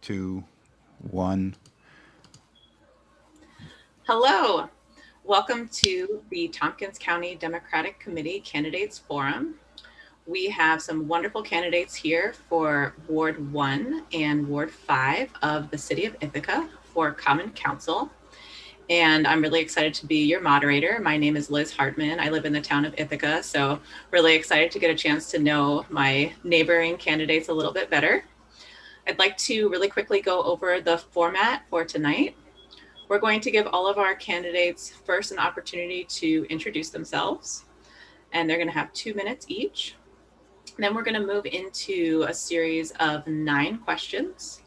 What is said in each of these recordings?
2, 1. Hello, welcome to the Tompkins County Democratic Committee Candidates Forum. We have some wonderful candidates here for Ward 1 and Ward 5 of the City of Ithaca for Common Council. And I'm really excited to be your moderator. My name is Liz Hartman. I live in the town of Ithaca, so really excited to get a chance to know my neighboring candidates a little bit better. I'd like to really quickly go over the format for tonight. We're going to give all of our candidates first an opportunity to introduce themselves, and they're going to have 2 minutes each. Then we're going to move into a series of 9 questions,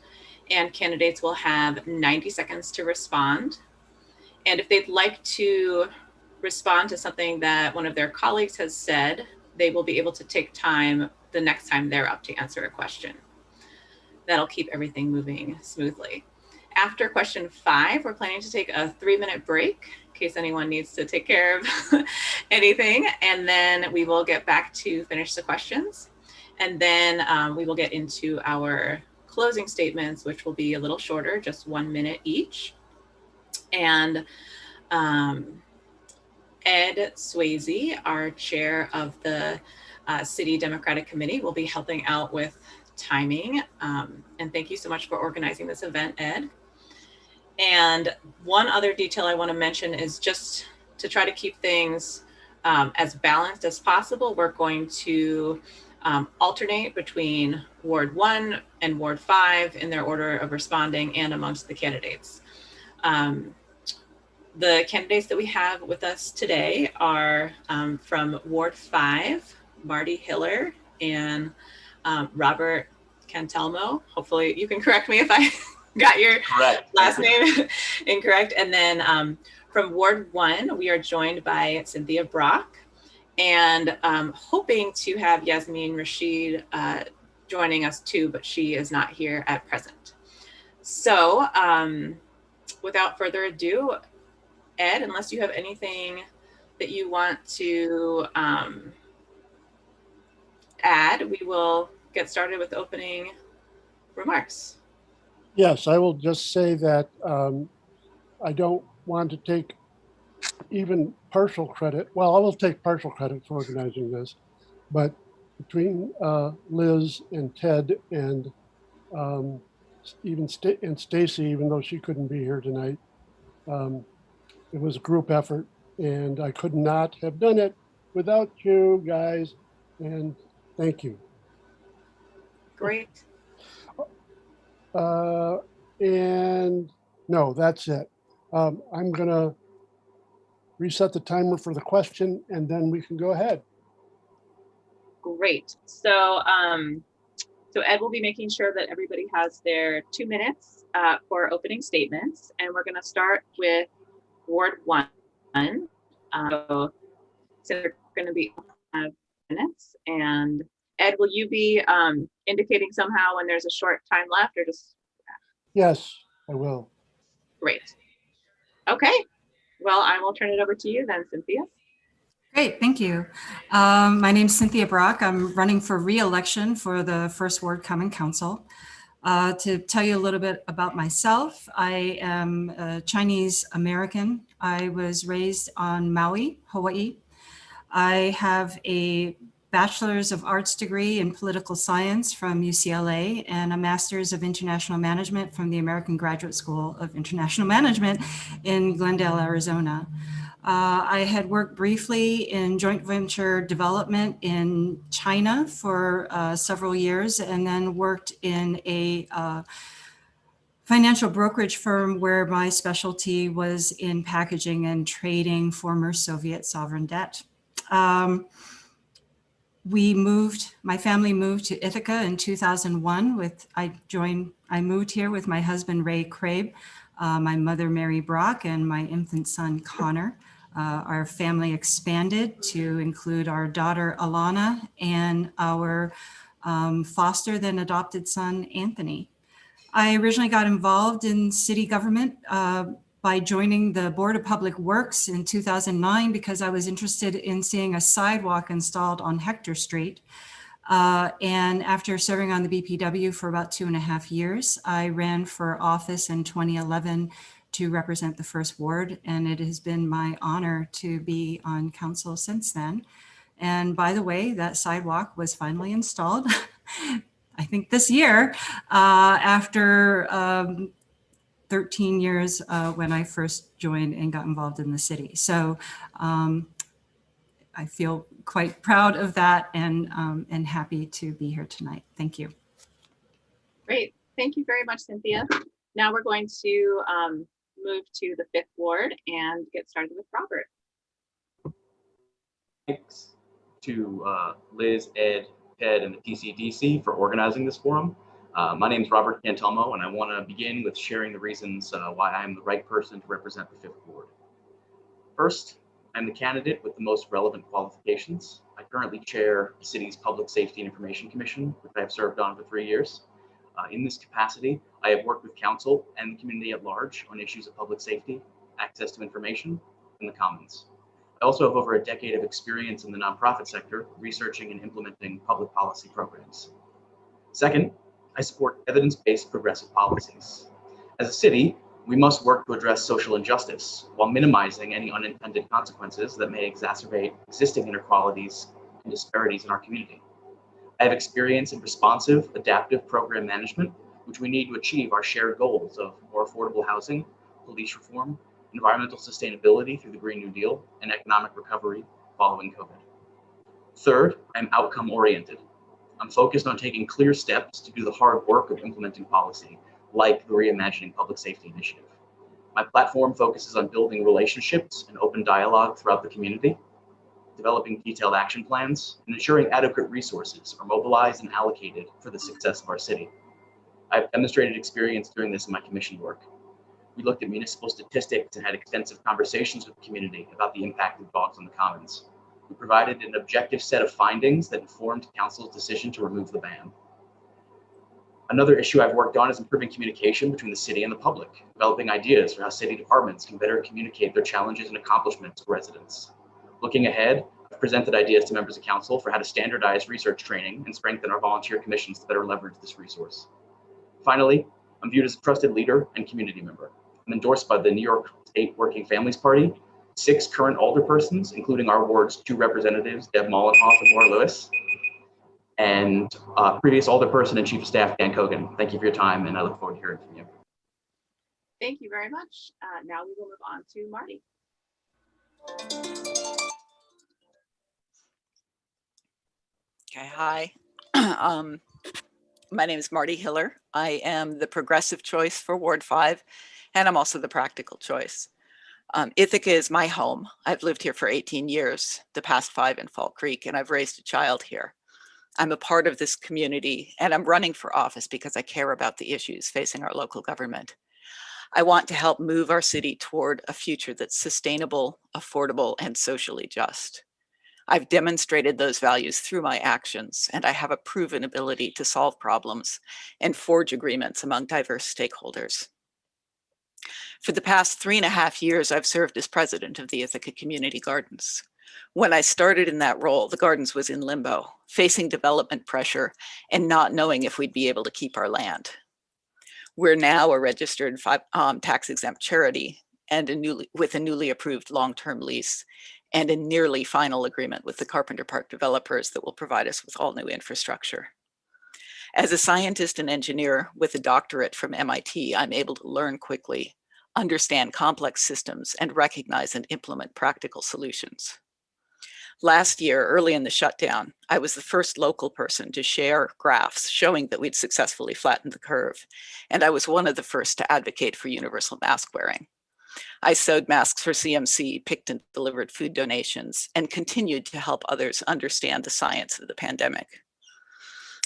and candidates will have 90 seconds to respond. And if they'd like to respond to something that one of their colleagues has said, they will be able to take time the next time they're up to answer a question. That'll keep everything moving smoothly. After question 5, we're planning to take a 3-minute break in case anyone needs to take care of anything. And then we will get back to finish the questions. And then we will get into our closing statements, which will be a little shorter, just 1 minute each. And Ed Swayze, our chair of the City Democratic Committee, will be helping out with timing. And thank you so much for organizing this event, Ed. And one other detail I want to mention is just to try to keep things as balanced as possible. We're going to alternate between Ward 1 and Ward 5 in their order of responding and amongst the candidates. The candidates that we have with us today are from Ward 5, Marty Hiller and Robert Cantelmo. Hopefully you can correct me if I got your last name incorrect. And then from Ward 1, we are joined by Cynthia Brock, and hoping to have Yasmin Rashid joining us too, but she is not here at present. So without further ado, Ed, unless you have anything that you want to add, we will get started with opening remarks. Yes, I will just say that I don't want to take even partial credit. Well, I will take partial credit for organizing this, but between Liz and Ted and even Stacy, even though she couldn't be here tonight, it was a group effort, and I could not have done it without you guys. And thank you. Great. And no, that's it. I'm gonna reset the timer for the question, and then we can go ahead. Great. So Ed will be making sure that everybody has their 2 minutes for opening statements, and we're going to start with Ward 1. So we're going to be 5 minutes, and Ed, will you be indicating somehow when there's a short time left, or just? Yes, I will. Great. Okay. Well, I will turn it over to you then, Cynthia. Great, thank you. My name is Cynthia Brock. I'm running for re-election for the First Ward Common Council. To tell you a little bit about myself, I am a Chinese American. I was raised on Maui, Hawaii. I have a Bachelor's of Arts degree in political science from UCLA and a Master's of International Management from the American Graduate School of International Management in Glendale, Arizona. I had worked briefly in joint venture development in China for several years, and then worked in a financial brokerage firm where my specialty was in packaging and trading former Soviet sovereign debt. My family moved to Ithaca in 2001 I moved here with my husband, Ray Crabe, my mother, Mary Brock, and my infant son, Connor. Our family expanded to include our daughter, Alana, and our foster then adopted son, Anthony. I originally got involved in city government by joining the Board of Public Works in 2009 because I was interested in seeing a sidewalk installed on Hector Street. And after serving on the BPW for about 2.5 years, I ran for office in 2011 to represent the First Ward, and it has been my honor to be on council since then. And by the way, that sidewalk was finally installed, I think this year, after 13 years when I first joined and got involved in the city. So I feel quite proud of that and happy to be here tonight. Thank you. Great. Thank you very much, Cynthia. Now we're going to move to the 5th Ward and get started with Robert. Thanks to Liz, Ed, Ted, and the TCDC for organizing this forum. My name is Robert Cantelmo, and I want to begin with sharing the reasons why I am the right person to represent the 5th Ward. First, I'm the candidate with the most relevant qualifications. I currently chair the city's Public Safety and Information Commission, which I have served on for 3 years. In this capacity, I have worked with council and the community at large on issues of public safety, access to information, and the commons. I also have over a decade of experience in the nonprofit sector, researching and implementing public policy programs. Second, I support evidence-based progressive policies. As a city, we must work to address social injustice while minimizing any unintended consequences that may exacerbate existing inequalities and disparities in our community. I have experience in responsive, adaptive program management, which we need to achieve our shared goals of more affordable housing, police reform, environmental sustainability through the Green New Deal, and economic recovery following COVID. Third, I'm outcome-oriented. I'm focused on taking clear steps to do the hard work of implementing policy, like the Reimagining Public Safety Initiative. My platform focuses on building relationships and open dialogue throughout the community, developing detailed action plans, and ensuring adequate resources are mobilized and allocated for the success of our city. I've demonstrated experience doing this in my commission work. We looked at municipal statistics and had extensive conversations with the community about the impact of dogs on the commons. We provided an objective set of findings that informed council's decision to remove the ban. Another issue I've worked on is improving communication between the city and the public, developing ideas for how city departments can better communicate their challenges and accomplishments to residents. Looking ahead, I've presented ideas to members of council for how to standardize research training and strengthen our volunteer commissions to better leverage this resource. Finally, I'm viewed as a trusted leader and community member. I'm endorsed by the New York State Working Families Party, 6 current alderpersons, including our ward's 2 representatives, Deb Mollenhoff and Laura Lewis, and previous alderperson and chief of staff, Dan Kogan. Thank you for your time, and I look forward to hearing from you. Thank you very much. Now we will move on to Marty. Okay, hi. My name is Marty Hiller. I am the progressive choice for Ward 5, and I'm also the practical choice. Ithaca is my home. I've lived here for 18 years, the past 5 in Fall Creek, and I've raised a child here. I'm a part of this community, and I'm running for office because I care about the issues facing our local government. I want to help move our city toward a future that's sustainable, affordable, and socially just. I've demonstrated those values through my actions, and I have a proven ability to solve problems and forge agreements among diverse stakeholders. For the past 3.5 years, I've served as president of the Ithaca Community Gardens. When I started in that role, the gardens was in limbo, facing development pressure and not knowing if we'd be able to keep our land. We're now a registered tax-exempt charity and with a newly approved long-term lease and a nearly final agreement with the Carpenter Park developers that will provide us with all new infrastructure. As a scientist and engineer with a doctorate from MIT, I'm able to learn quickly, understand complex systems, and recognize and implement practical solutions. Last year, early in the shutdown, I was the first local person to share graphs showing that we'd successfully flattened the curve, and I was one of the first to advocate for universal mask wearing. I sewed masks for CMC, picked and delivered food donations, and continued to help others understand the science of the pandemic.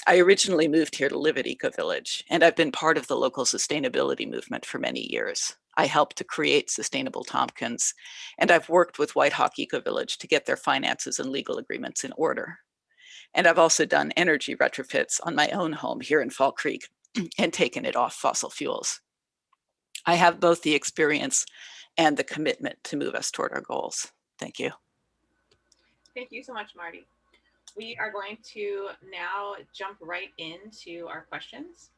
I originally moved here to live at Eco Village, and I've been part of the local sustainability movement for many years. I helped to create Sustainable Tompkins, and I've worked with White Hawk Eco Village to get their finances and legal agreements in order. And I've also done energy retrofits on my own home here in Fall Creek and taken it off fossil fuels. I have both the experience and the commitment to move us toward our goals. Thank you. Thank you so much, Marty. We are going to now jump right into our questions.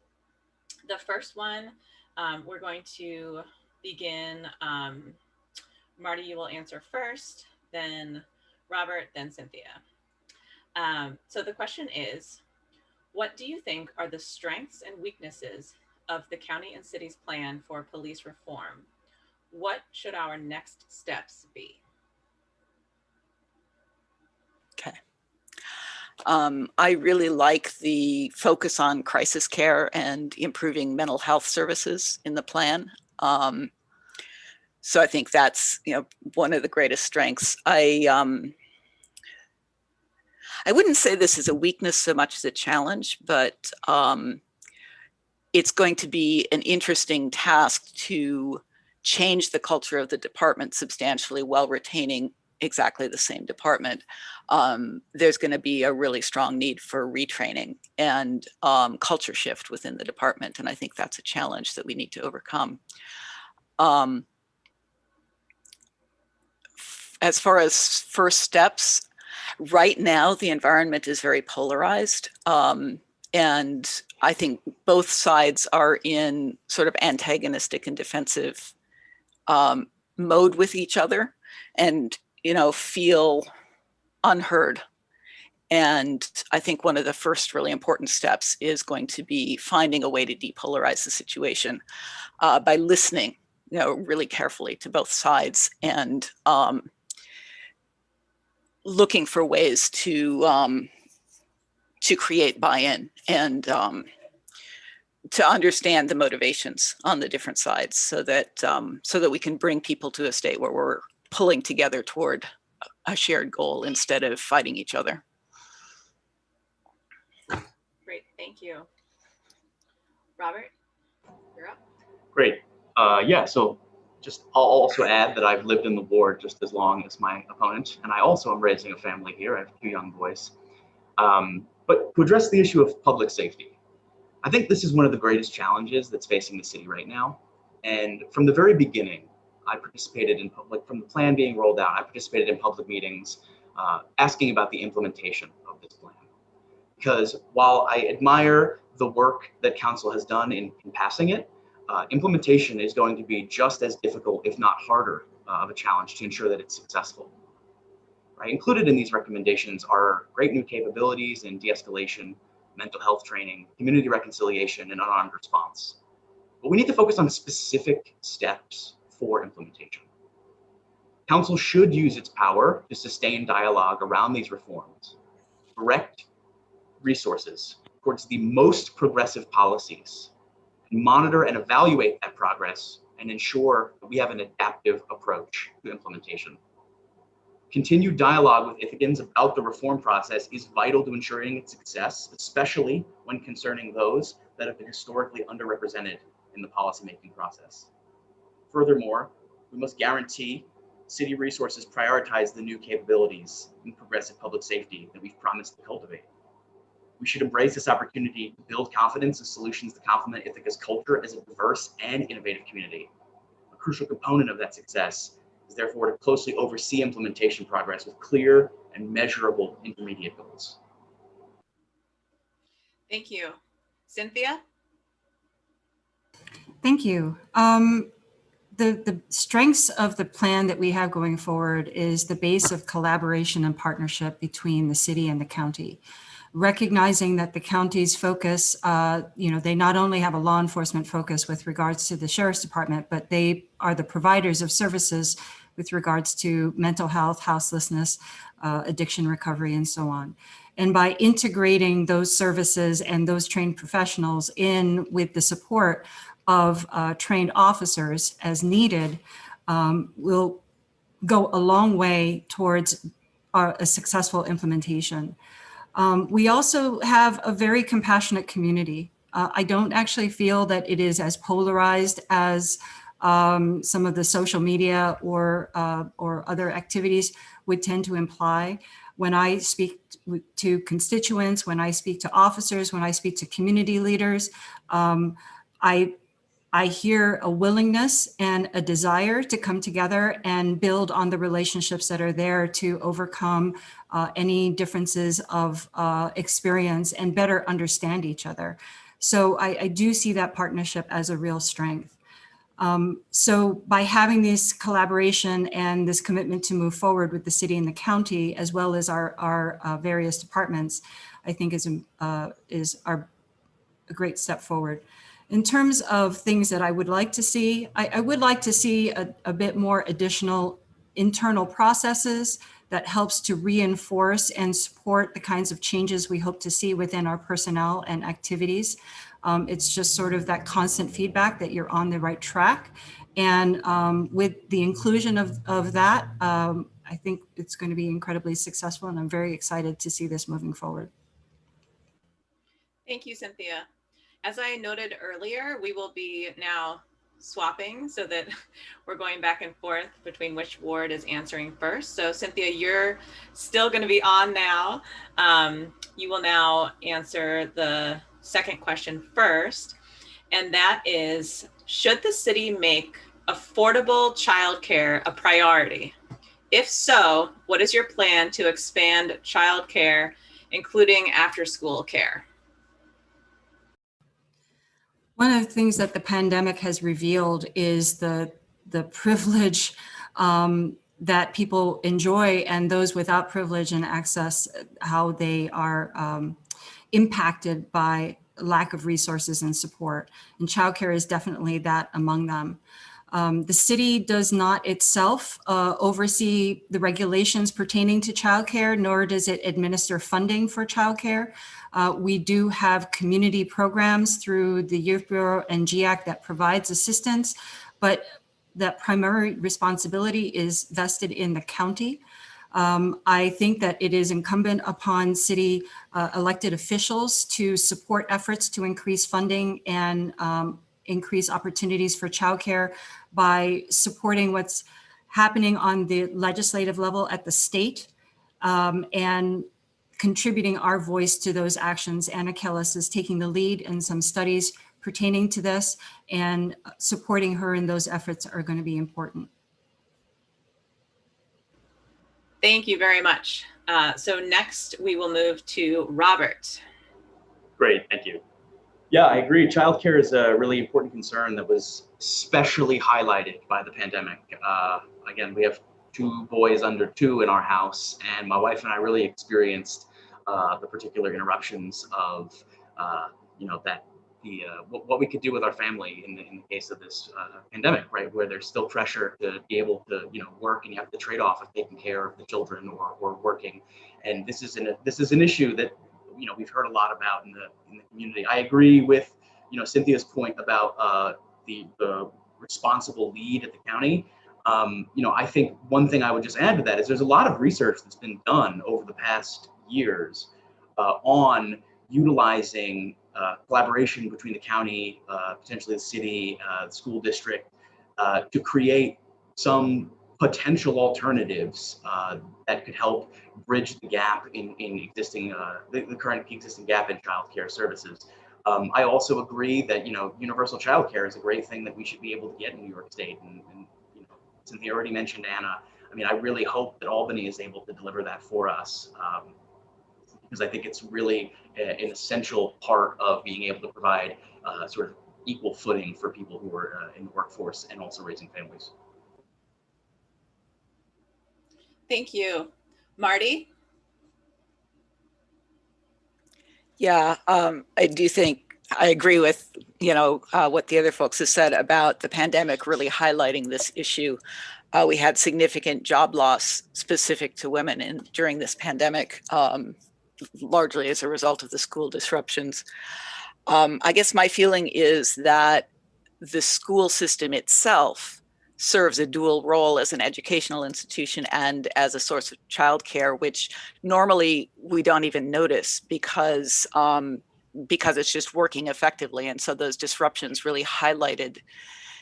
The first one, we're going to begin. Marty, you will answer first, then Robert, then Cynthia. So the question is, what do you think are the strengths and weaknesses of the county and city's plan for police reform? What should our next steps be? Okay. I really like the focus on crisis care and improving mental health services in the plan. So I think that's, one of the greatest strengths. I wouldn't say this is a weakness so much as a challenge, but it's going to be an interesting task to change the culture of the department substantially while retaining exactly the same department. There's going to be a really strong need for retraining and culture shift within the department. And I think that's a challenge that we need to overcome. As far as first steps, right now, the environment is very polarized. And I think both sides are in sort of antagonistic and defensive mode with each other and, feel unheard. And I think one of the first really important steps is going to be finding a way to depolarize the situation by listening, really carefully to both sides and looking for ways to create buy-in and to understand the motivations on the different sides so that we can bring people to a state where we're pulling together toward a shared goal instead of fighting each other. Great, thank you. Robert, you're up. Great. Yeah, so I'll also add that I've lived in the ward just as long as my opponent, and I also am raising a family here. I have 2 young boys. But to address the issue of public safety, I think this is one of the greatest challenges that's facing the city right now. And from the very beginning, I participated in from the plan being rolled out, I participated in public meetings asking about the implementation of this plan. Because while I admire the work that council has done in passing it, implementation is going to be just as difficult, if not harder, of a challenge to ensure that it's successful. Right? Included in these recommendations are great new capabilities in de-escalation, mental health training, community reconciliation, and unarmed response. But we need to focus on specific steps for implementation. Council should use its power to sustain dialogue around these reforms, direct resources towards the most progressive policies, and monitor and evaluate that progress and ensure that we have an adaptive approach to implementation. Continued dialogue with Ithacans about the reform process is vital to ensuring its success, especially when concerning those that have been historically underrepresented in the policymaking process. Furthermore, we must guarantee city resources prioritize the new capabilities in progressive public safety that we've promised to cultivate. We should embrace this opportunity to build confidence in solutions to complement Ithaca's culture as a diverse and innovative community. A crucial component of that success is therefore to closely oversee implementation progress with clear and measurable intermediate goals. Thank you. Cynthia? Thank you. The strengths of the plan that we have going forward is the base of collaboration and partnership between the city and the county. Recognizing that the county's focus, they not only have a law enforcement focus with regards to the sheriff's department, but they are the providers of services with regards to mental health, houselessness, addiction recovery, and so on. And by integrating those services and those trained professionals in with the support of trained officers as needed, will go a long way towards a successful implementation. We also have a very compassionate community. I don't actually feel that it is as polarized as some of the social media or other activities would tend to imply. When I speak to constituents, when I speak to officers, when I speak to community leaders, I I hear a willingness and a desire to come together and build on the relationships that are there to overcome any differences of experience and better understand each other. So I do see that partnership as a real strength. So by having this collaboration and this commitment to move forward with the city and the county, as well as our various departments, I think is a great step forward. In terms of things that I would like to see, I would like to see a bit more additional internal processes that helps to reinforce and support the kinds of changes we hope to see within our personnel and activities. It's just sort of that constant feedback that you're on the right track. And with the inclusion of that, I think it's going to be incredibly successful, and I'm very excited to see this moving forward. Thank you, Cynthia. As I noted earlier, we will be now swapping so that we're going back and forth between which ward is answering first. So Cynthia, you're still going to be on now. You will now answer the second question first, and that is, should the city make affordable childcare a priority? If so, what is your plan to expand childcare, including after-school care? One of the things that the pandemic has revealed is the privilege that people enjoy, and those without privilege and access, how they are impacted by lack of resources and support. And childcare is definitely that among them. The city does not itself oversee the regulations pertaining to childcare, nor does it administer funding for childcare. We do have community programs through the Youth Bureau and GIAC that provides assistance, but that primary responsibility is vested in the county. I think that it is incumbent upon city elected officials to support efforts to increase funding and increase opportunities for childcare by supporting what's happening on the legislative level at the state and contributing our voice to those actions. Anna Kellis is taking the lead in some studies pertaining to this, and supporting her in those efforts are going to be important. Thank you very much. So next we will move to Robert. Great, thank you. Yeah, I agree. Childcare is a really important concern that was especially highlighted by the pandemic. Again, we have 2 boys under 2 in our house, and my wife and I really experienced the particular interruptions of, what we could do with our family in the case of this pandemic, right? Where there's still pressure to be able to, work, and you have the trade-off of taking care of the children or working. And this is an issue that, we've heard a lot about in the community. I agree with, Cynthia's point about the responsible lead at the county. I think one thing I would just add to that is there's a lot of research that's been done over the past years on utilizing collaboration between the county, potentially the city, the school district, to create some potential alternatives that could help bridge the gap in existing, the current existing gap in childcare services. I also agree that, universal childcare is a great thing that we should be able to get in New York State. And Cynthia already mentioned Anna. I mean, I really hope that Albany is able to deliver that for us, because I think it's really an essential part of being able to provide sort of equal footing for people who are in the workforce and also raising families. Thank you. Marty? Yeah, I do think I agree with, what the other folks have said about the pandemic really highlighting this issue. We had significant job loss specific to women during this pandemic, largely as a result of the school disruptions. I guess my feeling is that the school system itself serves a dual role as an educational institution and as a source of childcare, which normally we don't even notice because it's just working effectively. And so those disruptions really highlighted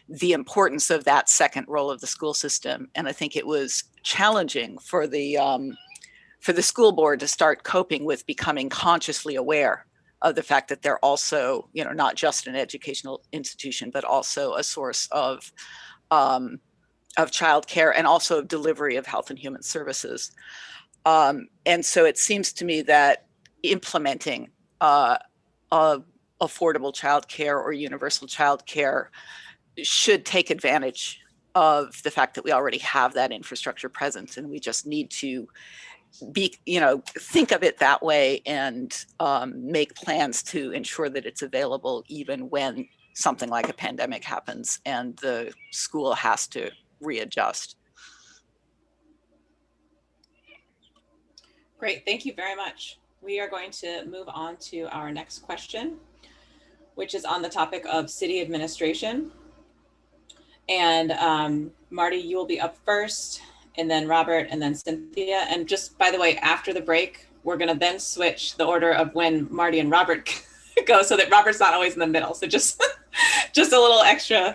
the importance of that second role of the school system. And I think it was challenging for the school board to start coping with becoming consciously aware of the fact that they're also, not just an educational institution, but also a source of childcare and also of delivery of health and human services. And so it seems to me that implementing affordable childcare or universal childcare should take advantage of the fact that we already have that infrastructure presence, and we just need to think of it that way and make plans to ensure that it's available even when something like a pandemic happens and the school has to readjust. Great, thank you very much. We are going to move on to our next question, which is on the topic of city administration. And Marty, you will be up first, and then Robert, and then Cynthia. And just by the way, after the break, we're gonna then switch the order of when Marty and Robert go so that Robert's not always in the middle. So just, just a little extra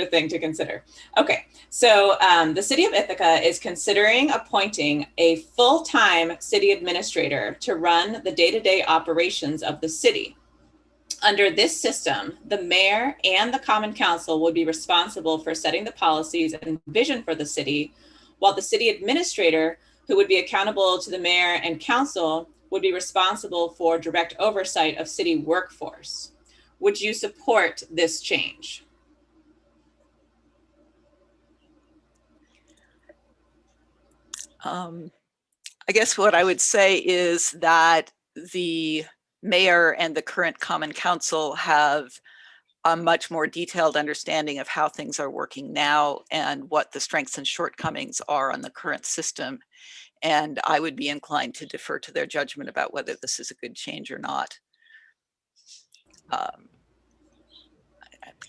thing to consider. Okay, so the city of Ithaca is considering appointing a full-time city administrator to run the day-to-day operations of the city. Under this system, the mayor and the common council would be responsible for setting the policies and vision for the city, while the city administrator, who would be accountable to the mayor and council, would be responsible for direct oversight of city workforce. Would you support this change? I guess what I would say is that the mayor and the current common council have a much more detailed understanding of how things are working now and what the strengths and shortcomings are on the current system. And I would be inclined to defer to their judgment about whether this is a good change or not. I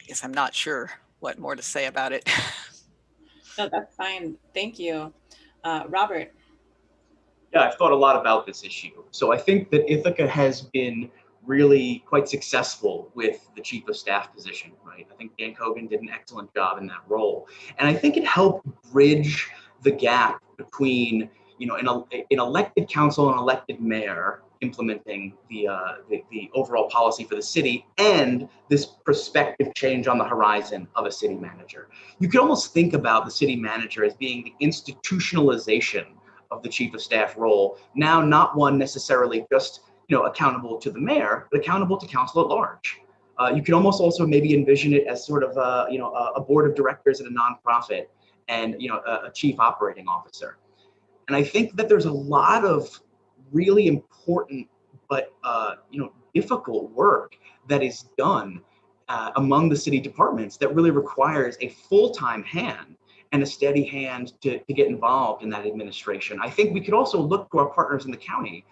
guess I'm not sure what more to say about it. No, that's fine. Thank you. Robert. Yeah, I've thought a lot about this issue. So I think that Ithaca has been really quite successful with the chief of staff position, right? I think Dan Cogan did an excellent job in that role. And I think it helped bridge the gap between, an elected council and elected mayor implementing the overall policy for the city and this prospective change on the horizon of a city manager. You could almost think about the city manager as being the institutionalization of the chief of staff role, now not one necessarily just accountable to the mayor, but accountable to council at large. You could almost also maybe envision it as sort of a board of directors at a nonprofit and a chief operating officer. And I think that there's a lot of really important but difficult work that is done among the city departments that really requires a full-time hand and a steady hand to get involved in that administration. I think we could also look to our partners in the county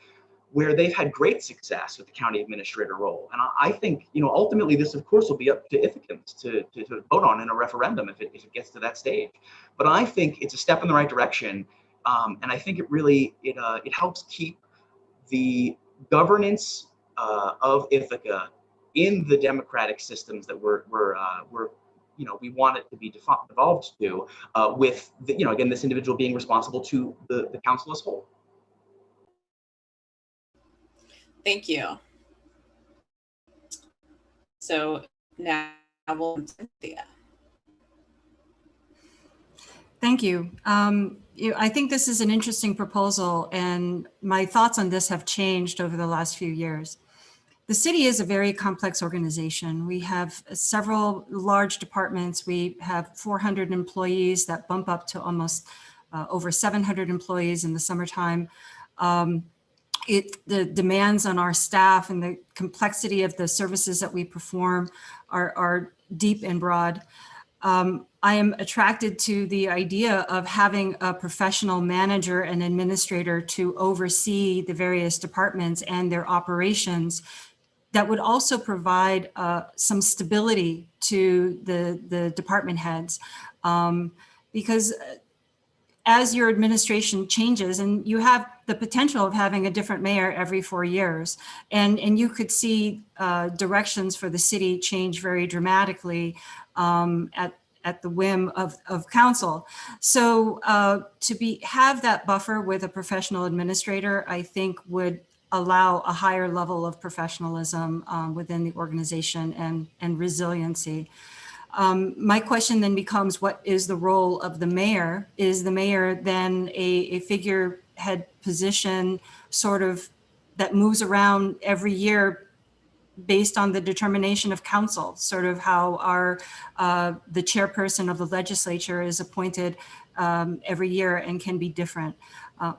where they've had great success with the county administrator role. And I think, ultimately this of course will be up to Ithacans to vote on in a referendum if it gets to that stage. But I think it's a step in the right direction. And I think it really, it helps keep the governance of Ithaca in the democratic systems that we want it to be devolved to, with again, this individual being responsible to the council as a whole. Thank you. So now we'll Cynthia. Thank you. I think this is an interesting proposal, and my thoughts on this have changed over the last few years. The city is a very complex organization. We have several large departments. We have 400 employees that bump up to almost over 700 employees in the summertime. The demands on our staff and the complexity of the services that we perform are deep and broad. I am attracted to the idea of having a professional manager and administrator to oversee the various departments and their operations that would also provide some stability to the department heads. Because as your administration changes, and you have the potential of having a different mayor every 4 years, and you could see directions for the city change very dramatically at the whim of council. So to have that buffer with a professional administrator, I think would allow a higher level of professionalism within the organization and resiliency. My question then becomes, what is the role of the mayor? Is the mayor then a figurehead position sort of that moves around every year based on the determination of council, sort of how the chairperson of the legislature is appointed every year and can be different?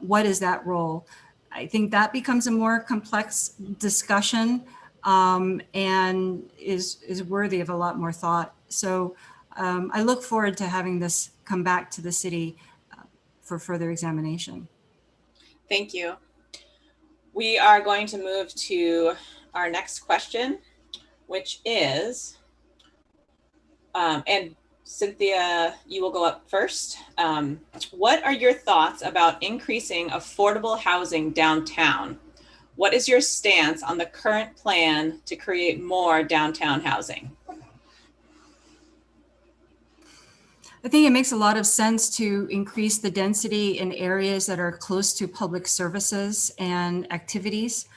What is that role? I think that becomes a more complex discussion and is worthy of a lot more thought. So I look forward to having this come back to the city for further examination. Thank you. We are going to move to our next question, which is, and Cynthia, you will go up first. What are your thoughts about increasing affordable housing downtown? What is your stance on the current plan to create more downtown housing? I think it makes a lot of sense to increase the density in areas that are close to public services and activities,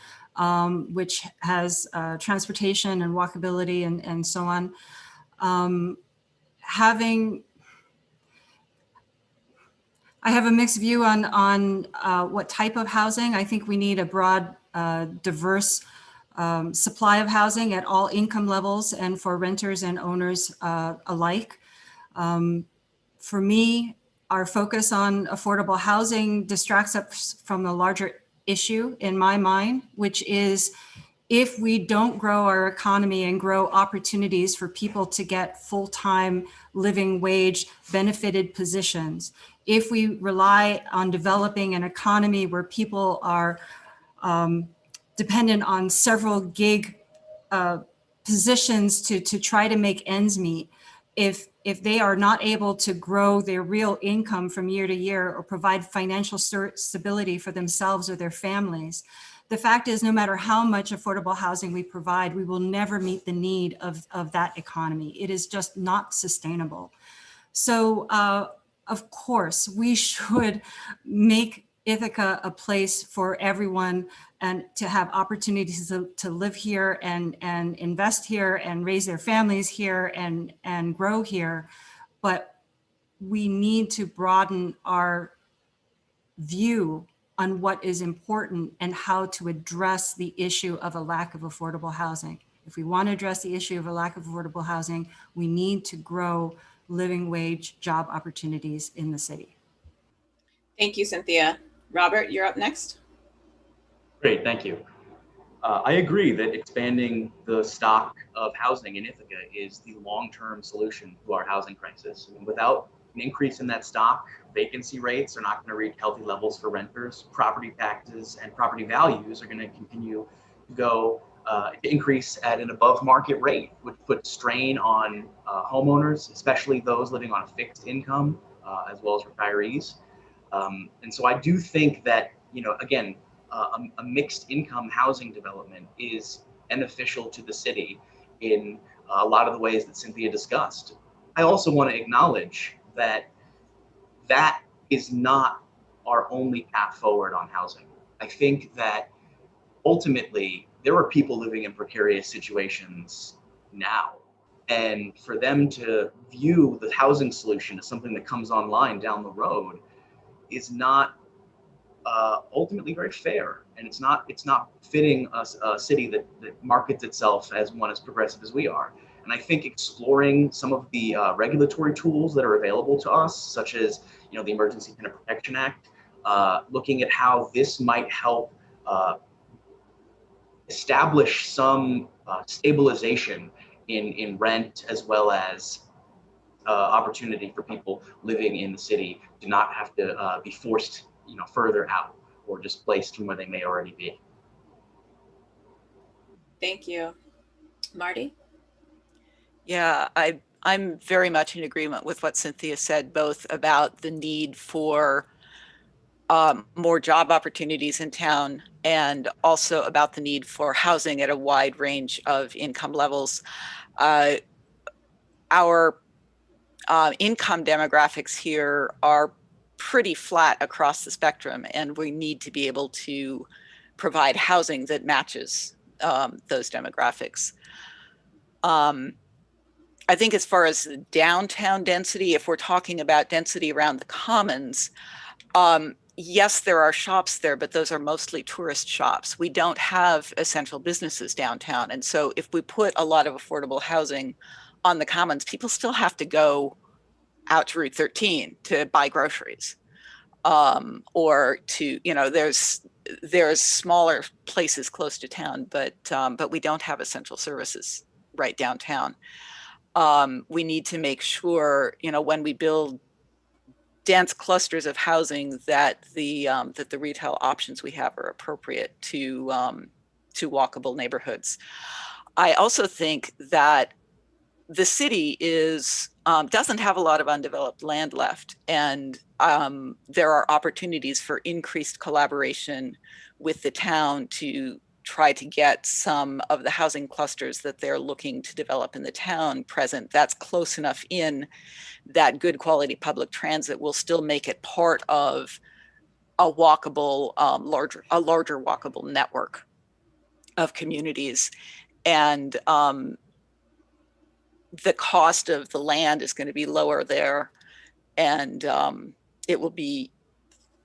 which has transportation and walkability and so on. I have a mixed view on what type of housing. I think we need a broad, diverse supply of housing at all income levels and for renters and owners alike. For me, our focus on affordable housing distracts us from the larger issue in my mind, which is if we don't grow our economy and grow opportunities for people to get full-time living wage benefited positions, if we rely on developing an economy where people are dependent on several gig positions to try to make ends meet, if they are not able to grow their real income from year to year or provide financial stability for themselves or their families, the fact is, no matter how much affordable housing we provide, we will never meet the need of that economy. It is just not sustainable. So of course, we should make Ithaca a place for everyone and to have opportunities to live here and invest here and raise their families here and grow here. But we need to broaden our view on what is important and how to address the issue of a lack of affordable housing. If we want to address the issue of a lack of affordable housing, we need to grow living wage job opportunities in the city. Thank you, Cynthia. Robert, you're up next. Great, thank you. I agree that expanding the stock of housing in Ithaca is the long-term solution to our housing crisis. And without an increase in that stock, vacancy rates are not going to reach healthy levels for renters. Property taxes and property values are going to continue to go to increase at an above market rate, which puts strain on homeowners, especially those living on a fixed income, as well as retirees. And so I do think that, again, a mixed income housing development is beneficial to the city in a lot of the ways that Cynthia discussed. I also want to acknowledge that that is not our only path forward on housing. I think that ultimately there are people living in precarious situations now. And for them to view the housing solution as something that comes online down the road is not ultimately very fair, and it's not fitting a city that markets itself as one as progressive as we are. And I think exploring some of the regulatory tools that are available to us, such as the Emergency Tenant Protection Act, looking at how this might help establish some stabilization in rent, as well as opportunity for people living in the city to not have to be forced further out or displaced from where they may already be. Thank you. Marty? Yeah, I'm very much in agreement with what Cynthia said, both about the need for more job opportunities in town and also about the need for housing at a wide range of income levels. Our income demographics here are pretty flat across the spectrum, and we need to be able to provide housing that matches those demographics. I think as far as downtown density, if we're talking about density around the commons, yes, there are shops there, but those are mostly tourist shops. We don't have essential businesses downtown. And so if we put a lot of affordable housing on the commons, people still have to go out to Route 13 to buy groceries. Or to, you know, there's smaller places close to town, but we don't have essential services right downtown. We need to make sure, you know, when we build dense clusters of housing that the retail options we have are appropriate to walkable neighborhoods. I also think that the city doesn't have a lot of undeveloped land left, and there are opportunities for increased collaboration with the town to try to get some of the housing clusters that they're looking to develop in the town present. That's close enough in that good quality public transit will still make it part of a walkable, larger walkable network of communities. And the cost of the land is going to be lower there, and it will be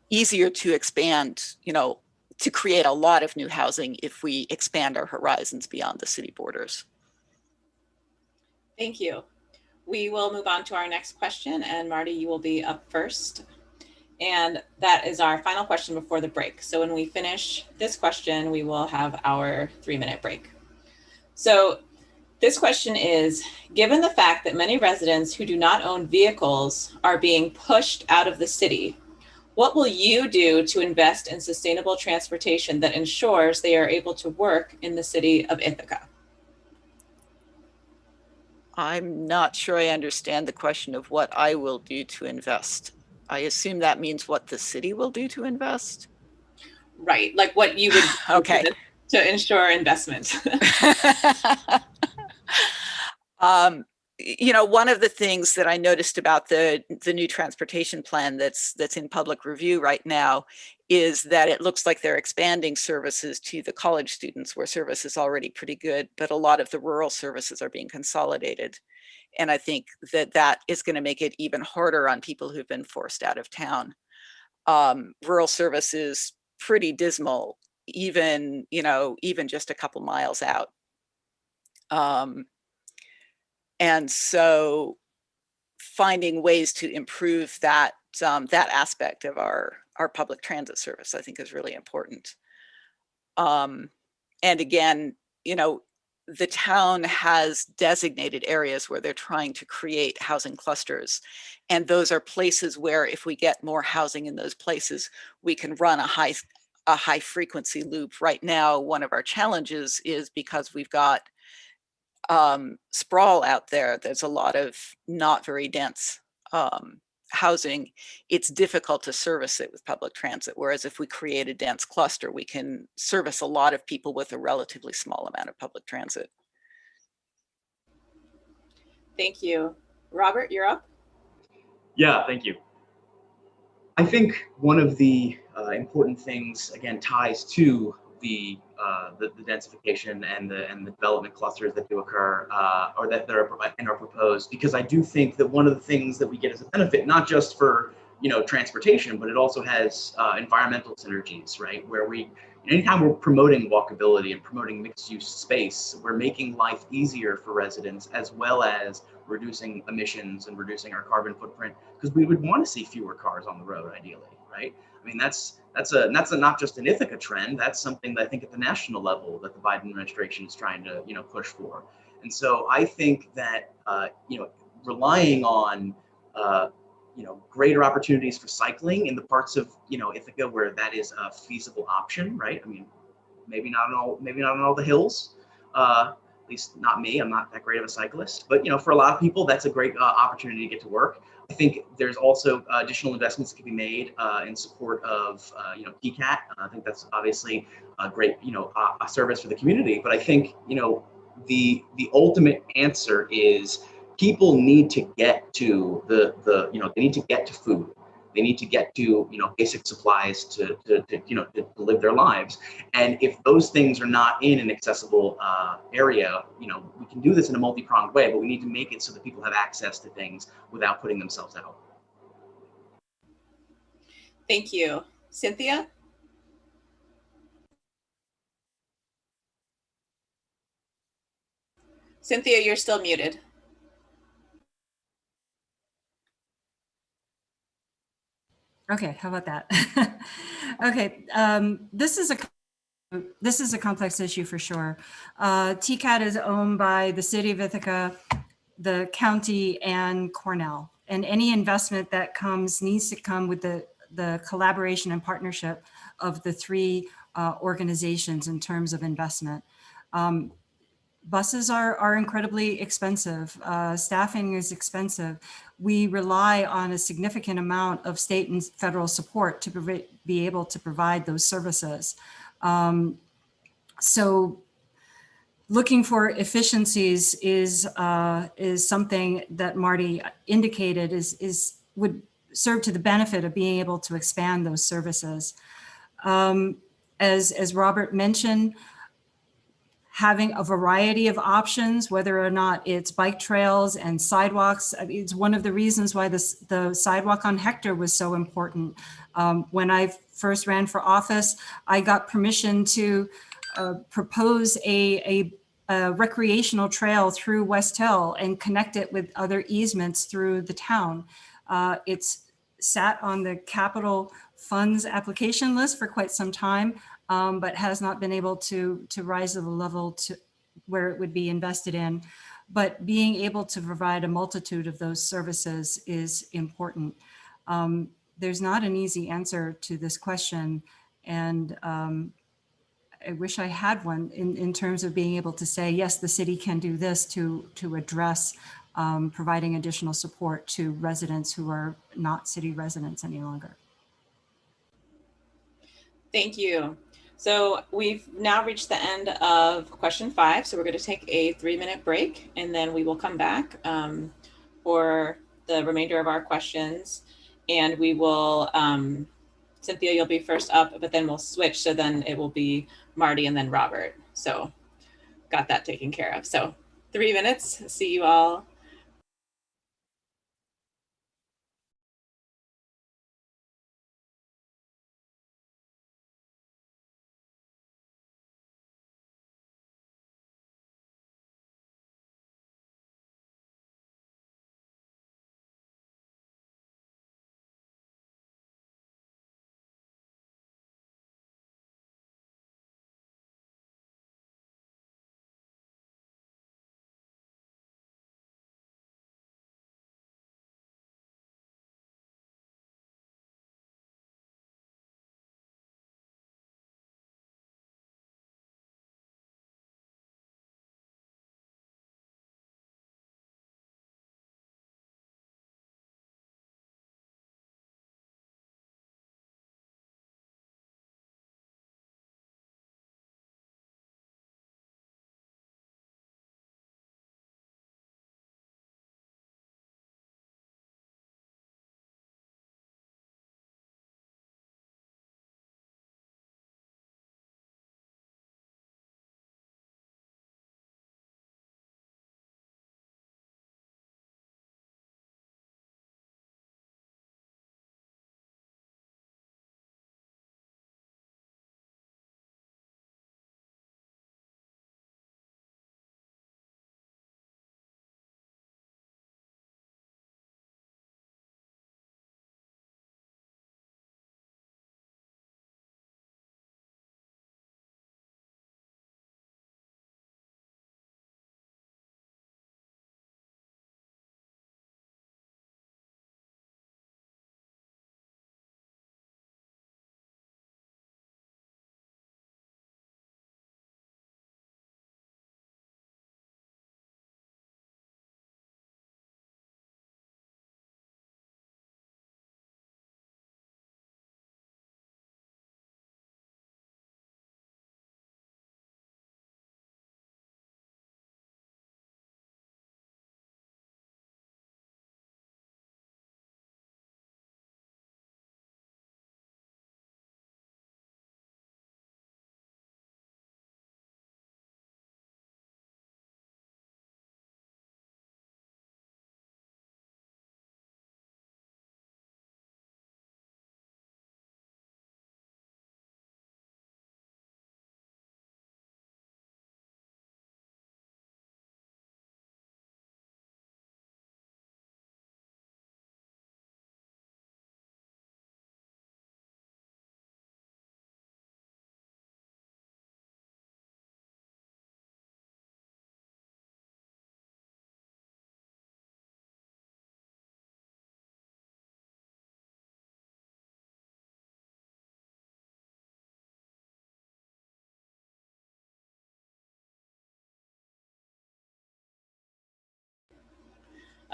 easier to expand, you know, to create a lot of new housing if we expand our horizons beyond the city borders. Thank you. We will move on to our next question, and Marty, you will be up first. And that is our final question before the break. So when we finish this question, we will have our 3-minute break. So this question is, given the fact that many residents who do not own vehicles are being pushed out of the city, what will you do to invest in sustainable transportation that ensures they are able to work in the city of Ithaca? I'm not sure I understand the question of what I will do to invest. I assume that means what the city will do to invest? Right, like what you would do okay. to ensure investment. You know, one of the things that I noticed about the new transportation plan that's in public review right now is that it looks like they're expanding services to the college students where service is already pretty good, but a lot of the rural services are being consolidated. And I think that is going to make it even harder on people who've been forced out of town. Rural service is pretty dismal, even just a couple miles out. And so finding ways to improve that aspect of our public transit service, I think, is really important. And again, you know, the town has designated areas where they're trying to create housing clusters. And those are places where if we get more housing in those places, we can run a high frequency loop. Right now, one of our challenges is because we've got sprawl out there. There's a lot of not very dense housing. It's difficult to service it with public transit. Whereas if we create a dense cluster, we can service a lot of people with a relatively small amount of public transit. Thank you. Robert, you're up. Yeah, thank you. I think one of the important things, again, ties to the densification and the development clusters that do occur or that are proposed, because I do think that one of the things that we get as a benefit, not just for transportation, but it also has environmental synergies, right? Where anytime we're promoting walkability and promoting mixed use space, we're making life easier for residents as well as reducing emissions and reducing our carbon footprint, because we would want to see fewer cars on the road, ideally, right? I mean, that's not just an Ithaca trend. That's something that I think at the national level that the Biden administration is trying to push for. And so I think that relying on greater opportunities for cycling in the parts of Ithaca where that is a feasible option, right? I mean, maybe not on all the hills. At least not me. I'm not that great of a cyclist, but for a lot of people, that's a great opportunity to get to work. I think there's also additional investments that can be made in support of PCAT. I think that's obviously a great a service for the community. But I think the ultimate answer is people need to get to they need to get to food. They need to get to, basic supplies to live their lives. And if those things are not in an accessible area, we can do this in a multi-pronged way, but we need to make it so that people have access to things without putting themselves out. Thank you. Cynthia? Cynthia, you're still muted. Okay, how about that? Okay, this is a complex issue for sure. TCAT is owned by the city of Ithaca, the county, and Cornell. And any investment that comes needs to come with the collaboration and partnership of the three organizations in terms of investment. Buses are incredibly expensive. Staffing is expensive. We rely on a significant amount of state and federal support to be able to provide those services. So looking for efficiencies is something that Marty indicated would serve to the benefit of being able to expand those services. As Robert mentioned, having a variety of options, whether or not it's bike trails and sidewalks. It's one of the reasons why the sidewalk on Hector was so important. When I first ran for office, I got permission to propose a recreational trail through West Hill and connect it with other easements through the town. It's sat on the capital funds application list for quite some time, but has not been able to rise to the level to where it would be invested in. But being able to provide a multitude of those services is important. There's not an easy answer to this question. And I wish I had one in terms of being able to say, yes, the city can do this to address providing additional support to residents who are not city residents any longer. Thank you. So we've now reached the end of question 5. So we're going to take a 3-minute break, and then we will come back for the remainder of our questions. And we will, Cynthia, you'll be first up, but then we'll switch. So then it will be Marty and then Robert. So got that taken care of. So 3 minutes. See you all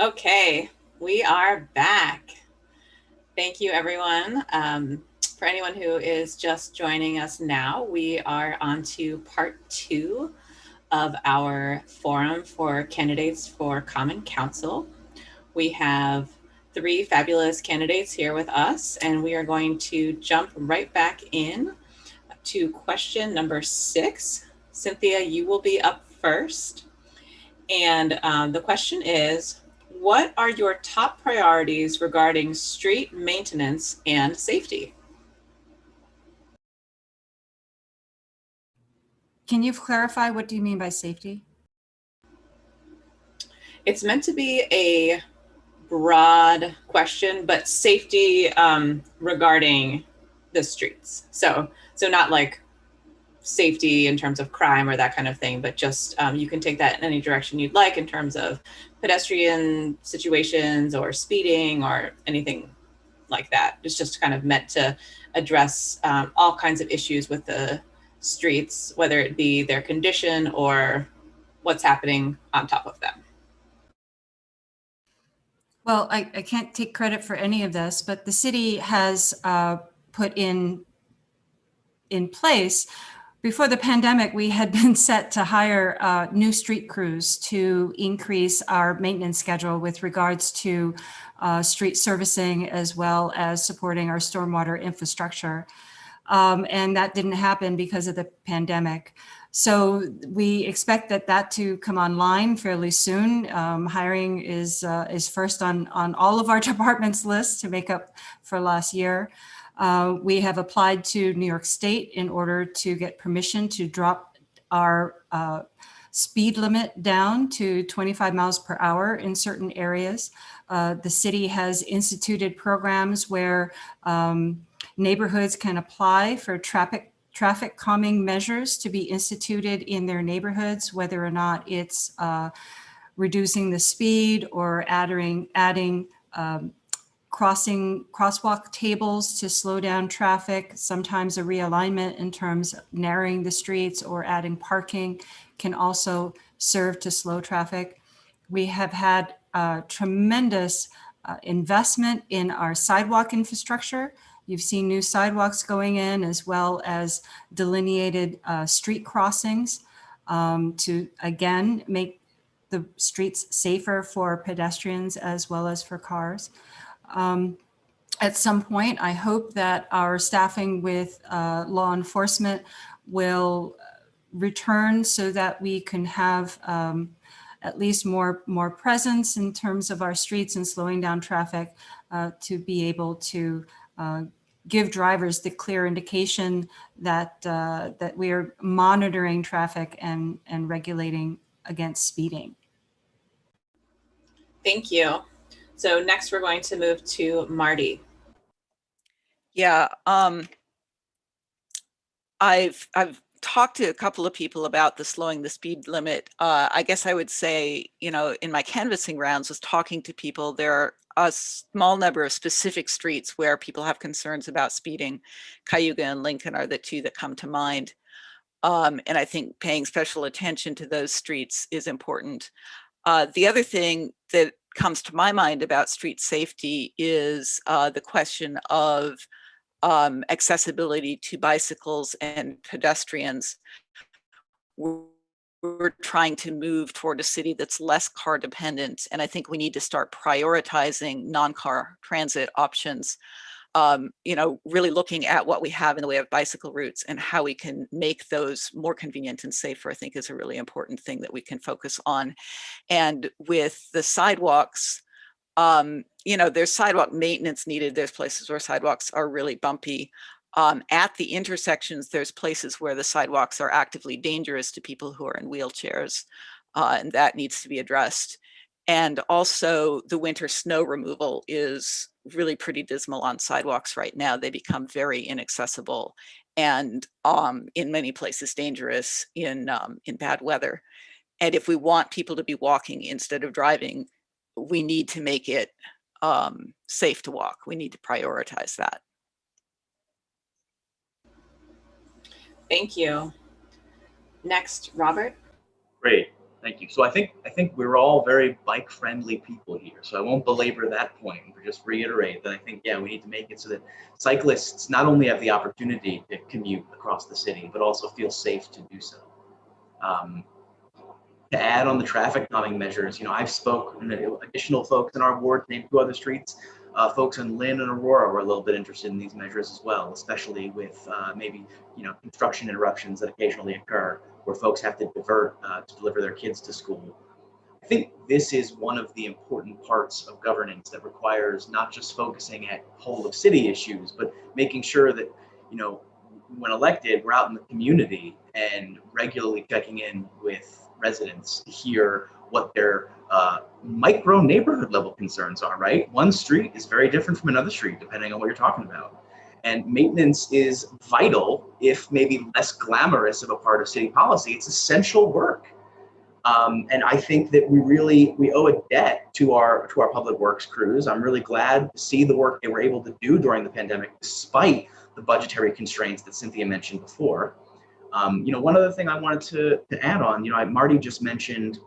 Okay, we are back. Thank you, everyone. For anyone who is just joining us now, we are on to part 2 of our forum for candidates for Common Council. We have 3 fabulous candidates here with us, and we are going to jump right back in to question number 6. Cynthia, you will be up first. And the question is, what are your top priorities regarding street maintenance and safety? Can you clarify, what do you mean by safety? It's meant to be a broad question, but safety regarding the streets. So not like safety in terms of crime or that kind of thing, but just you can take that in any direction you'd like in terms of pedestrian situations or speeding or anything like that. It's just kind of meant to address all kinds of issues with the streets, whether it be their condition or what's happening on top of them. Well, I can't take credit for any of this, but the city has put in place. Before the pandemic, we had been set to hire new street crews to increase our maintenance schedule with regards to street servicing as well as supporting our stormwater infrastructure. And that didn't happen because of the pandemic. So we expect that to come online fairly soon. Hiring is first on all of our departments' lists to make up for last year. We have applied to New York State in order to get permission to drop our speed limit down to 25 miles per hour in certain areas. The city has instituted programs where neighborhoods can apply for traffic calming measures to be instituted in their neighborhoods, whether or not it's reducing the speed or adding crosswalk tables to slow down traffic. Sometimes a realignment in terms of narrowing the streets or adding parking can also serve to slow traffic. We have had tremendous investment in our sidewalk infrastructure. You've seen new sidewalks going in, as well as delineated street crossings to, again, make the streets safer for pedestrians as well as for cars. At some point, I hope that our staffing with law enforcement will return so that we can have at least more presence in terms of our streets and slowing down traffic to be able to give drivers the clear indication that that we are monitoring traffic and regulating against speeding. Thank you. So next we're going to move to Marty. Yeah, I've talked to a couple of people about the slowing the speed limit. I guess I would say, you know, in my canvassing rounds was talking to people, there are a small number of specific streets where people have concerns about speeding. Cayuga and Lincoln are the 2 that come to mind. And I think paying special attention to those streets is important. The other thing that comes to my mind about street safety is the question of accessibility to bicycles and pedestrians. We're trying to move toward a city that's less car dependent, and I think we need to start prioritizing non-car transit options. You know, really looking at what we have in the way of bicycle routes and how we can make those more convenient and safer, I think is a really important thing that we can focus on. And with the sidewalks, you know, there's sidewalk maintenance needed. There's places where sidewalks are really bumpy. At the intersections, there's places where the sidewalks are actively dangerous to people who are in wheelchairs, and that needs to be addressed. And also the winter snow removal is really pretty dismal on sidewalks right now. They become very inaccessible and in many places dangerous in bad weather. And if we want people to be walking instead of driving, we need to make it safe to walk. We need to prioritize that. Thank you. Next, Robert. Great. Thank you. So I think we're all very bike-friendly people here. So I won't belabor that point, but just reiterate that I think, yeah, we need to make it so that cyclists not only have the opportunity to commute across the city, but also feel safe to do so. To add on the traffic calming measures, you know, I've spoken to additional folks in our ward, named 2 other streets. Folks in Lynn and Aurora were a little bit interested in these measures as well, especially with maybe, you know, construction interruptions that occasionally occur where folks have to divert to deliver their kids to school. I think this is one of the important parts of governance that requires not just focusing at whole of city issues, but making sure that, you know, when elected, we're out in the community and regularly checking in with residents to hear what their micro neighborhood level concerns are, right? One street is very different from another street, depending on what you're talking about. And maintenance is vital, if maybe less glamorous of a part of city policy. It's essential work. And I think that we owe a debt to our public works crews. I'm really glad to see the work they were able to do during the pandemic, despite the budgetary constraints that Cynthia mentioned before. You know, one other thing I wanted to add on, you know, Marty just mentioned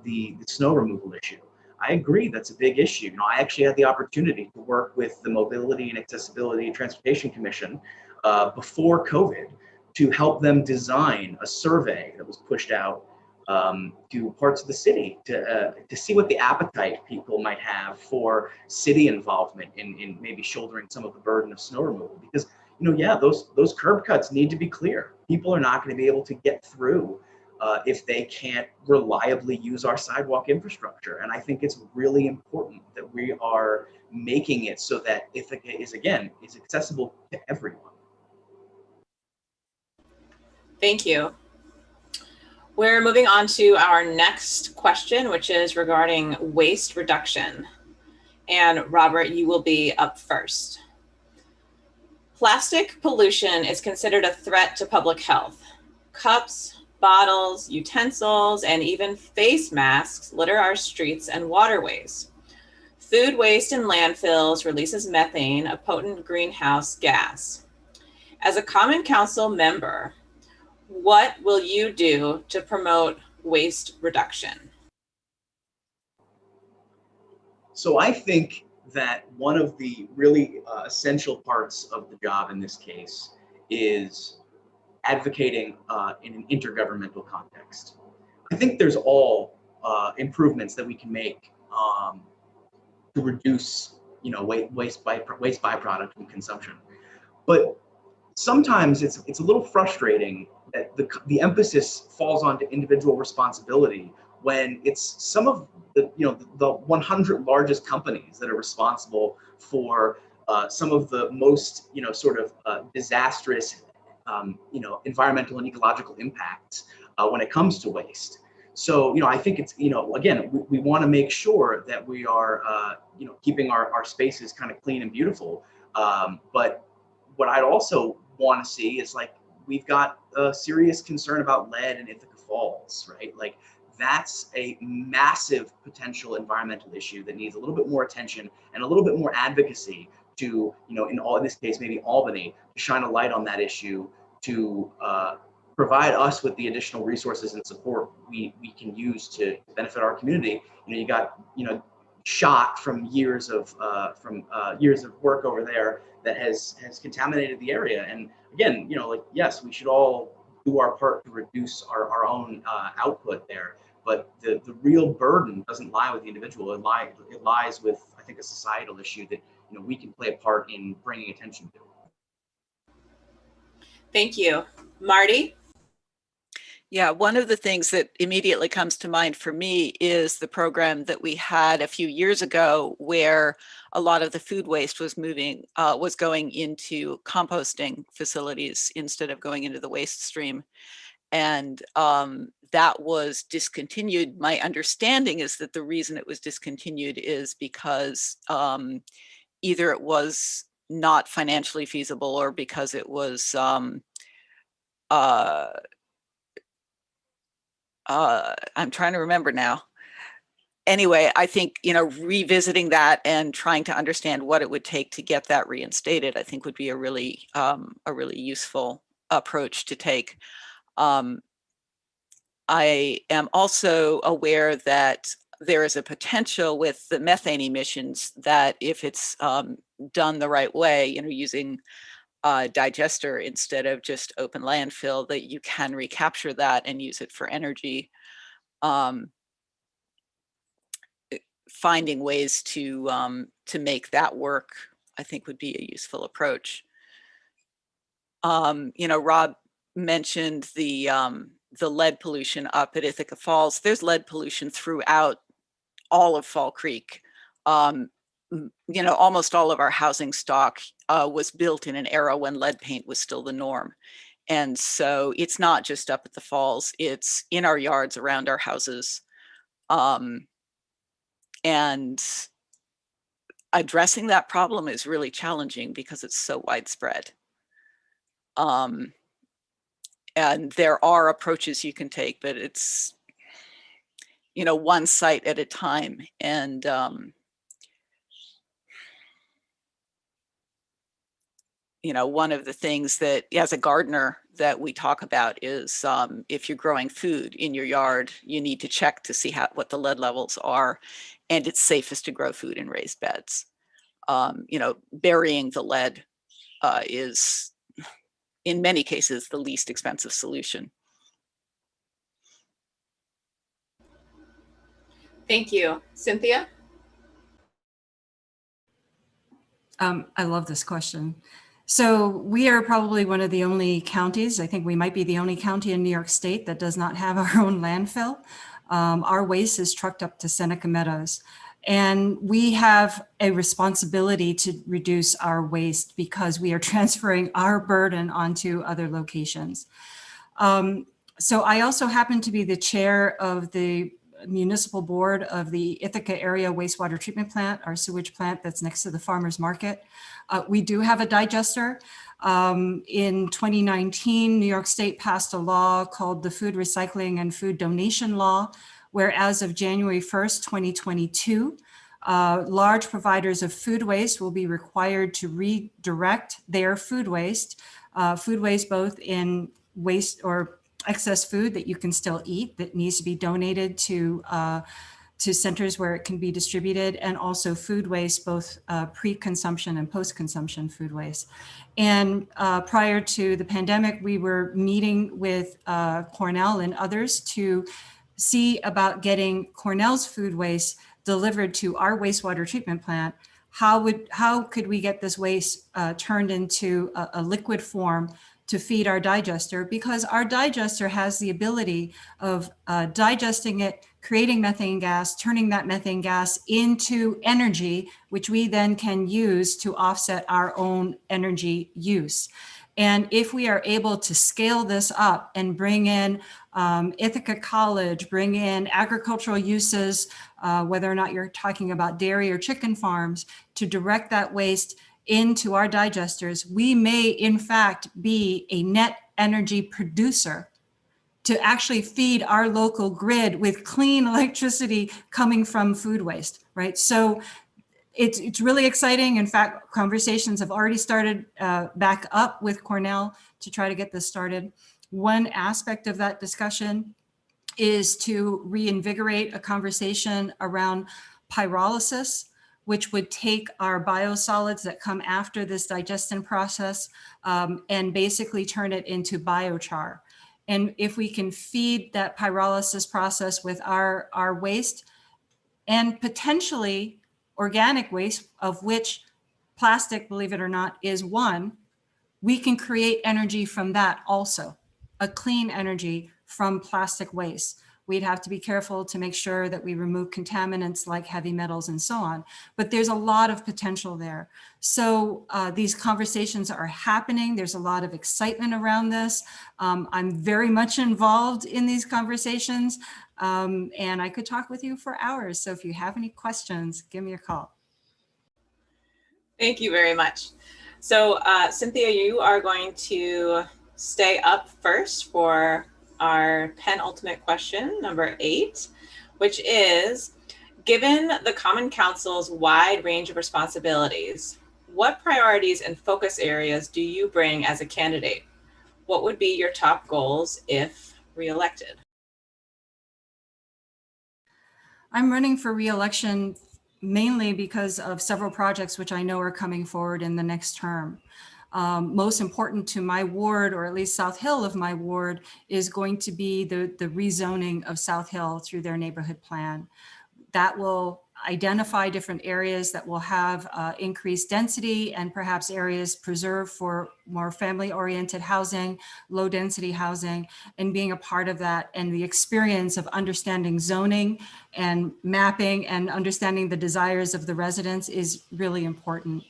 the snow removal issue. I agree, that's a big issue. You know, I actually had the opportunity to work with the Mobility and Accessibility Transportation Commission before COVID to help them design a survey that was pushed out to parts of the city to see what the appetite people might have for city involvement in maybe shouldering some of the burden of snow removal. Because, you know, yeah, those curb cuts need to be clear. People are not going to be able to get through if they can't reliably use our sidewalk infrastructure. And I think it's really important that we are making it so that Ithaca is accessible to everyone. Thank you. We're moving on to our next question, which is regarding waste reduction. And Robert, you will be up first. Plastic pollution is considered a threat to public health. Cups, bottles, utensils, and even face masks litter our streets and waterways. Food waste in landfills releases methane, a potent greenhouse gas. As a Common Council member, what will you do to promote waste reduction? So I think that one of the really essential parts of the job in this case is advocating in an intergovernmental context. I think there's all improvements that we can make to reduce, you know, waste byproduct and consumption, but sometimes it's a little frustrating that the emphasis falls onto individual responsibility when it's some of the 100 largest companies that are responsible for some of the most, you know, sort of disastrous environmental and ecological impacts when it comes to waste. So, you know, I think it's, you know, again, we want to make sure that we are, keeping our spaces kind of clean and beautiful. But what I'd also want to see is, like, we've got a serious concern about lead in Ithaca Falls, right? Like, that's a massive potential environmental issue that needs a little bit more attention and a little bit more advocacy to, you know, in this case, maybe Albany, to shine a light on that issue, to provide us with the additional resources and support we can use to benefit our community. You know, you got, you know, shot from years of work over there that has contaminated the area. And again, you know, like, yes, we should all do our part to reduce our own output there, but the real burden doesn't lie with the individual. It lies with, I think, a societal issue that, you know, we can play a part in bringing attention to. Thank you. Marty? Yeah, one of the things that immediately comes to mind for me is the program that we had a few years ago where a lot of the food waste was going into composting facilities instead of going into the waste stream. And that was discontinued. My understanding is that the reason it was discontinued is because either it was not financially feasible or because it was I'm trying to remember now. Anyway, I think, you know, revisiting that and trying to understand what it would take to get that reinstated, I think would be a really useful approach to take. I am also aware that there is a potential with the methane emissions that if it's done the right way, using a digester instead of just open landfill, that you can recapture that and use it for energy. Finding ways to make that work, I think, would be a useful approach. Rob mentioned the lead pollution up at Ithaca Falls. There's lead pollution throughout all of Fall Creek. Almost all of our housing stock was built in an era when lead paint was still the norm. And so it's not just up at the falls, it's in our yards, around our houses. And addressing that problem is really challenging because it's so widespread. And there are approaches you can take, but it's, one site at a time. And one of the things that, as a gardener, that we talk about is if you're growing food in your yard, you need to check to see what the lead levels are, and it's safest to grow food in raised beds. Burying the lead is, in many cases, the least expensive solution. Thank you. Cynthia? I love this question. So we are probably one of the only counties, I think we might be the only county in New York State that does not have our own landfill. Our waste is trucked up to Seneca Meadows. And we have a responsibility to reduce our waste because we are transferring our burden onto other locations. So I also happen to be the chair of the municipal board of the Ithaca area wastewater treatment plant, our sewage plant that's next to the farmer's market. We do have a digester. In 2019, New York State passed a law called the Food Recycling and Food Donation Law, where as of January 1st, 2022, large providers of food waste will be required to redirect their food waste both in waste or excess food that you can still eat that needs to be donated to centers where it can be distributed, and also food waste, both pre-consumption and post-consumption food waste. And prior to the pandemic, we were meeting with Cornell and others to see about getting Cornell's food waste delivered to our wastewater treatment plant. How could we get this waste turned into a liquid form to feed our digester? Because our digester has the ability of digesting it, creating methane gas, turning that methane gas into energy, which we then can use to offset our own energy use. And if we are able to scale this up and bring in Ithaca College, bring in agricultural uses, whether or not you're talking about dairy or chicken farms, to direct that waste into our digesters, we may in fact be a net energy producer to actually feed our local grid with clean electricity coming from food waste, right? So it's really exciting. In fact, conversations have already started back up with Cornell to try to get this started. One aspect of that discussion is to reinvigorate a conversation around pyrolysis, which would take our biosolids that come after this digestion process and basically turn it into biochar. And if we can feed that pyrolysis process with our waste, and potentially organic waste, of which plastic, believe it or not, is one, we can create energy from that also, a clean energy from plastic waste. We'd have to be careful to make sure that we remove contaminants like heavy metals and so on, but there's a lot of potential there. So these conversations are happening. There's a lot of excitement around this. I'm very much involved in these conversations, and I could talk with you for hours. So if you have any questions, give me a call. Thank you very much. So Cynthia, you are going to stay up first for our penultimate question, number 8, which is, given the Common Council's wide range of responsibilities, what priorities and focus areas do you bring as a candidate? What would be your top goals if reelected? I'm running for re-election mainly because of several projects which I know are coming forward in the next term. Most important to my ward, or at least South Hill of my ward, is going to be the rezoning of South Hill through their neighborhood plan. That will identify different areas that will have increased density and perhaps areas preserved for more family-oriented housing, low-density housing, and being a part of that and the experience of understanding zoning and mapping and understanding the desires of the residents is really important.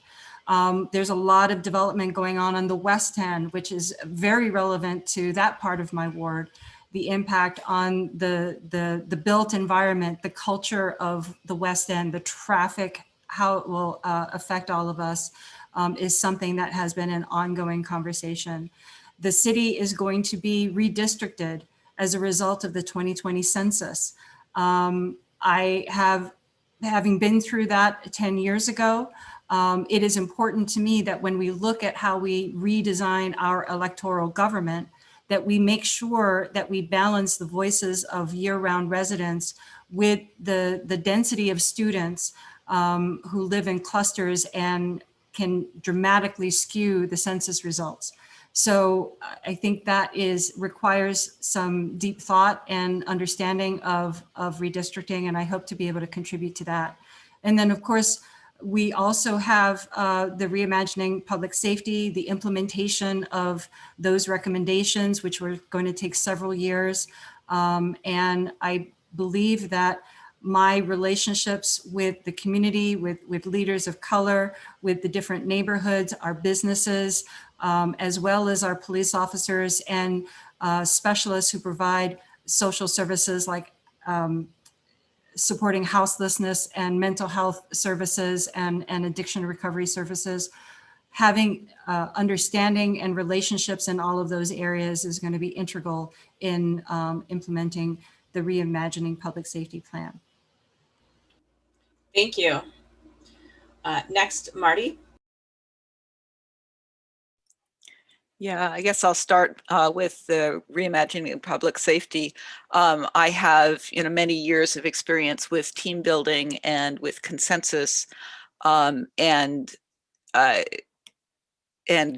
There's a lot of development going on the West End, which is very relevant to that part of my ward. The impact on the built environment, the culture of the West End, the traffic, how it will affect all of us is something that has been an ongoing conversation. The city is going to be redistricted as a result of the 2020 census. Having been through that 10 years ago, it is important to me that when we look at how we redesign our electoral government, that we make sure that we balance the voices of year-round residents with the density of students who live in clusters and can dramatically skew the census results. So I think that requires some deep thought and understanding of redistricting, and I hope to be able to contribute to that. And then, of course, we also have the Reimagining Public Safety, the implementation of those recommendations, which were going to take several years. And I believe that my relationships with the community, with leaders of color, with the different neighborhoods, our businesses, as well as our police officers and specialists who provide social services like supporting houselessness and mental health services and addiction recovery services. Having understanding and relationships in all of those areas is going to be integral in implementing the Reimagining Public Safety Plan. Thank you. Next, Marty. Yeah, I guess I'll start with the Reimagining Public Safety. I have many years of experience with team building and with consensus and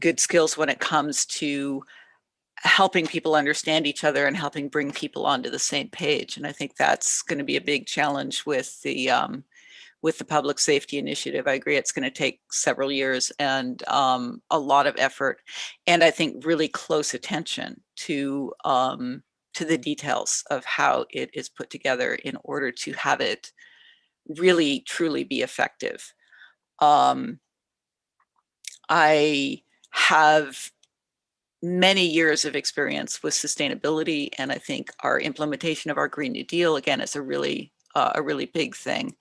good skills when it comes to helping people understand each other and helping bring people onto the same page. And I think that's going to be a big challenge with the public safety initiative. I agree it's going to take several years and a lot of effort, and I think really close attention to the details of how it is put together in order to have it really truly be effective. I have many years of experience with sustainability, and I think our implementation of our Green New Deal again is a really big thing.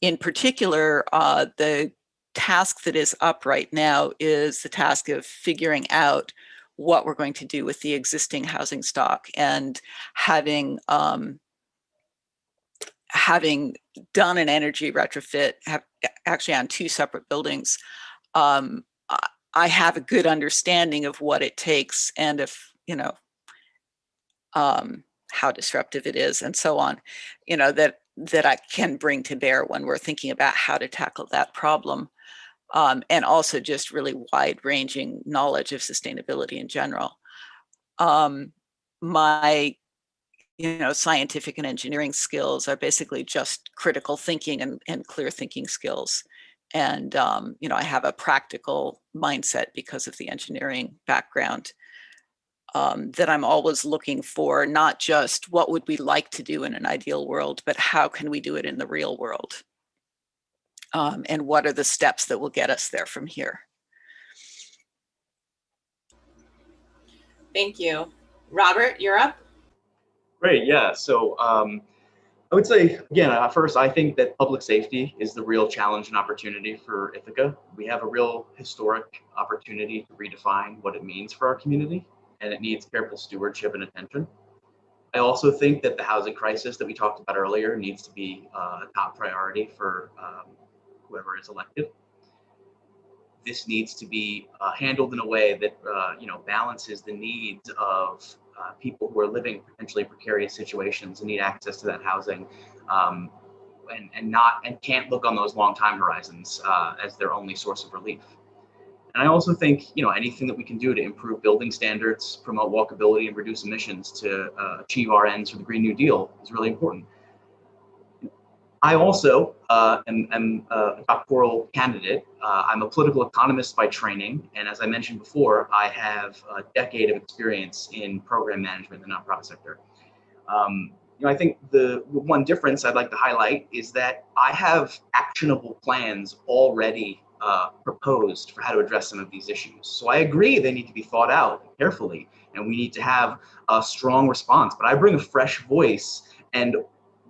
In particular, the task that is up right now is the task of figuring out what we're going to do with the existing housing stock. And having done an energy retrofit, actually on 2 separate buildings, I have a good understanding of what it takes and if how disruptive it is and so on, that I can bring to bear when we're thinking about how to tackle that problem. And also just really wide-ranging knowledge of sustainability in general. My scientific and engineering skills are basically just critical thinking and clear thinking skills. And I have a practical mindset because of the engineering background. That I'm always looking for, not just what would we like to do in an ideal world, but how can we do it in the real world? And what are the steps that will get us there from here? Thank you. Robert, you're up. Great, yeah. So I would say, again, first, I think that public safety is the real challenge and opportunity for Ithaca. We have a real historic opportunity to redefine what it means for our community, and it needs careful stewardship and attention. I also think that the housing crisis that we talked about earlier needs to be a top priority for whoever is elected. This needs to be handled in a way that balances the needs of people who are living potentially precarious situations and need access to that housing and can't look on those long time horizons as their only source of relief. And I also think, anything that we can do to improve building standards, promote walkability, and reduce emissions to achieve our ends for the Green New Deal is really important. I also am a doctoral candidate. I'm a political economist by training. And as I mentioned before, I have a decade of experience in program management in the nonprofit sector. I think the one difference I'd like to highlight is that I have actionable plans already proposed for how to address some of these issues. So I agree they need to be thought out carefully, and we need to have a strong response. But I bring a fresh voice and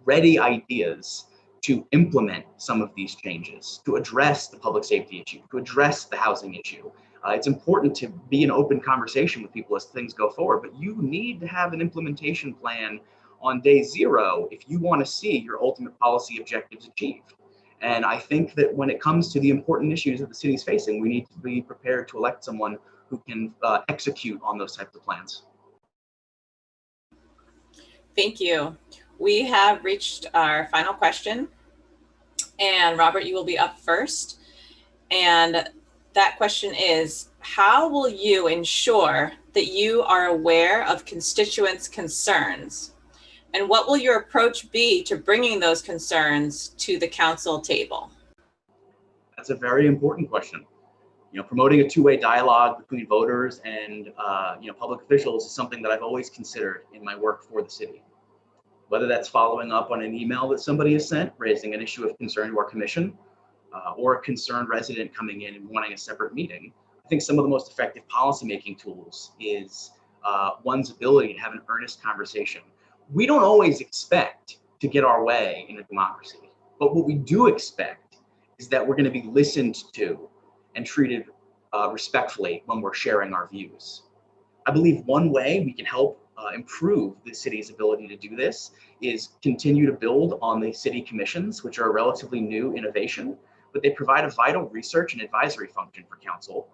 ready ideas to implement some of these changes, to address the public safety issue, to address the housing issue. It's important to be in open conversation with people as things go forward, but you need to have an implementation plan on day zero if you want to see your ultimate policy objectives achieved. And I think that when it comes to the important issues that the city is facing, we need to be prepared to elect someone who can execute on those types of plans. Thank you. We have reached our final question. And Robert, you will be up first. And that question is, how will you ensure that you are aware of constituents' concerns? And what will your approach be to bringing those concerns to the council table? That's a very important question. Promoting a two-way dialogue between voters and public officials is something that I've always considered in my work for the city. Whether that's following up on an email that somebody has sent, raising an issue of concern to our commission, or a concerned resident coming in and wanting a separate meeting. I think some of the most effective policymaking tools is one's ability to have an earnest conversation. We don't always expect to get our way in a democracy, but what we do expect is that we're going to be listened to and treated respectfully when we're sharing our views. I believe one way we can help improve the city's ability to do this is continue to build on the city commissions, which are a relatively new innovation, but they provide a vital research and advisory function for council.